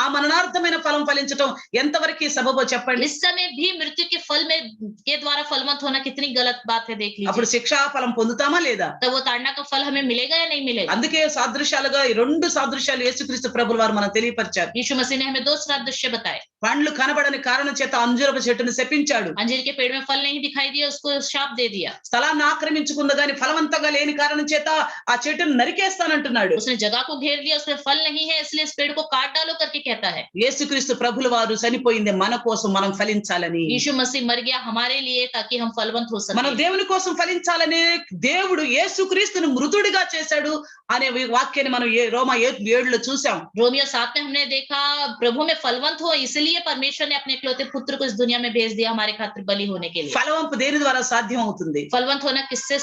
ఆ మరణార్థమైన ఫలం ఫలించడం ఎంతవరకు సబబో చెప్పండి. इस समय भी मृत्यु के फल में के द्वारा फलवंत होना कितनी गलत बात है, देख అప్పుడు लीजिए। శిక్షా ఫలం పొందుతామా లేదా? तो वो ताड़ना का फल हमें मिलेगा या नहीं मिलेगा? అందుకే సాదృశ్యాలుగా ఈ 2 సాదృశ్యాలు యేసుక్రీస్తు ప్రభుల వారు మనం తెలియపరిచారు. यीशु मसीह ने हमें 2 सादृश्य बताए। పండ్లు కనబడని కారణం చేత అంజూరపు చెట్టును శపించాడు. अंजीर के पेड़ में फल नहीं दिखाई दिया, उसको शाप दे दिया। స్థలాన్ని ఆక్రమించుకుంది గాని ఫలవంతంగా లేని కారణం చేత ఆ చెట్టును నరికేస్తానంటున్నాడు. उसने जगह को घेर लिया, उसमें फल नहीं है इसलिए इस पेड़ को काट डालो करके कहता है। యేసుక్రీస్తు ప్రభుల వారు చనిపోయింది మన కోసం మనం ఫలించాలని. यीशु मसीह मर गया हमारे लिए ताकि हम फलवंत हो మనం सके। దేవుని కోసం ఫలించాలని దేవుడు యేసుక్రీస్తును మృతుడిగా చేశాడు అనే వాక్యాన్ని మనం రోమా 7:7లో చూసాం. रोमियो 7 में हमने देखा प्रभु में फलवंत हो इसलिए परमेश्वर ने अपने इकलौते पुत्र को इस दुनिया में भेज दिया हमारे खातिर बलि होने के लिए। ఫలవంపు దేని ద్వారా సాధ్యం అవుతుంది? फलवंत होना किससे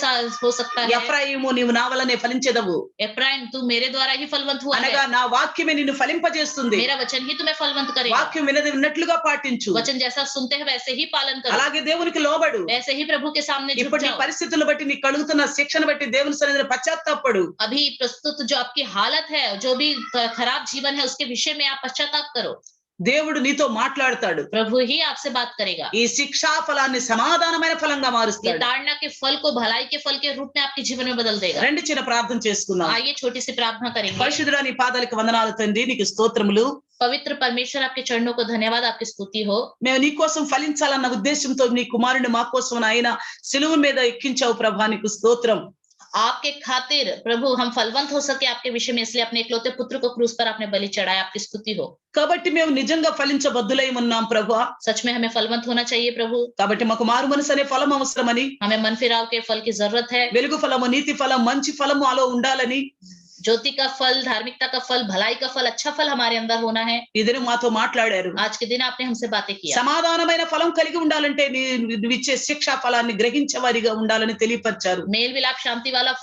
हो सकता है? ఎఫ్రాయిము నీవు నా వలనే ఫలించెదవు, एफ्राइम तू मेरे द्वारा ही फलवंत हुआ అనగా है, నా వాక్యమే నిన్ను ఫలింపజేస్తుంది. मेरा वचन ही तुम्हें फलवंत करेगा। వాక్యం విన్నట్లుగా పాటించు. वचन जैसा सुनते हैं वैसे ही पालन करो, అలాగే దేవునికి లోబడు. वैसे ही प्रभु के सामने झुक ఇప్పటి जाओ। పరిస్థితులను బట్టి నీ కలుగుతున్న శిక్షను బట్టి దేవుని సన్నిధిలో పశ్చాత్తాపడు. अभी प्रस्तुत जो आपकी हालत है, जो भी खराब जीवन है उसके विषय में आप पश्चाताप करो। దేవుడు నీతో మాట్లాడతాడు. प्रभु ही आपसे बात करेगा। ఈ శిక్షా ఫలాన్ని సమాధానమైన ఫలంగా ये మారుస్తాడు. ताड़ना के फल को भलाई के फल के रूप में आपके जीवन में बदल देगा। రెండు చిన్న ప్రార్థన చేసుకుందాం. आइए छोटी सी प्रार्थना करेंगे। పరిశుద్ధుడా నీ పాదాలకు వందనాలు తండ్రి, నీకు స్తోత్రములు. पवित्र परमेश्वर आपके चरणों को धन्यवाद, आपकी स्तुति हो। మేము నీ కోసం ఫలించాలన్న ఉద్దేశంతో నీ కుమారుని మా కోసం ఆయన సిలువ మీద ఎక్కించావు ప్రభా, నీకు స్తోత్రం. आपके खातिर प्रभु हम फलवंत हो सके आपके विषय में, इसलिए अपने इकलौते पुत्र को क्रूस पर आपने बलि चढ़ाया, आपकी स्तुति हो। కాబట్టి మేము నిజంగా ఫలించబద్దులై ఉన్నాం ప్రభా. सच में हमें फलवंत होना चाहिए प्रभु। కాబట్టి మాకు మారు మనసు అనే ఫలం అవసరమని, हमें मन फिराव के फल की जरूरत है। వెలుగు ఫలము, నీతి ఫలం, మంచి ఫలము అలో ఉండాలని, ज्योति का फल, धार्मिकता का फल, भलाई का फल, अच्छा फल हमारे अंदर होना है। ఇదిని మాతో మాట్లాడారు. आज के दिन आपने हमसे बातें किया। సమాధానమైన ఫలం కలిగి ఉండాలంటే నువ్వు ఇచ్చే శిక్షా ఫలాన్ని గ్రహించే వారిగా ఉండాలని తెలియపరిచారు. मेल मिलाप शांति वाला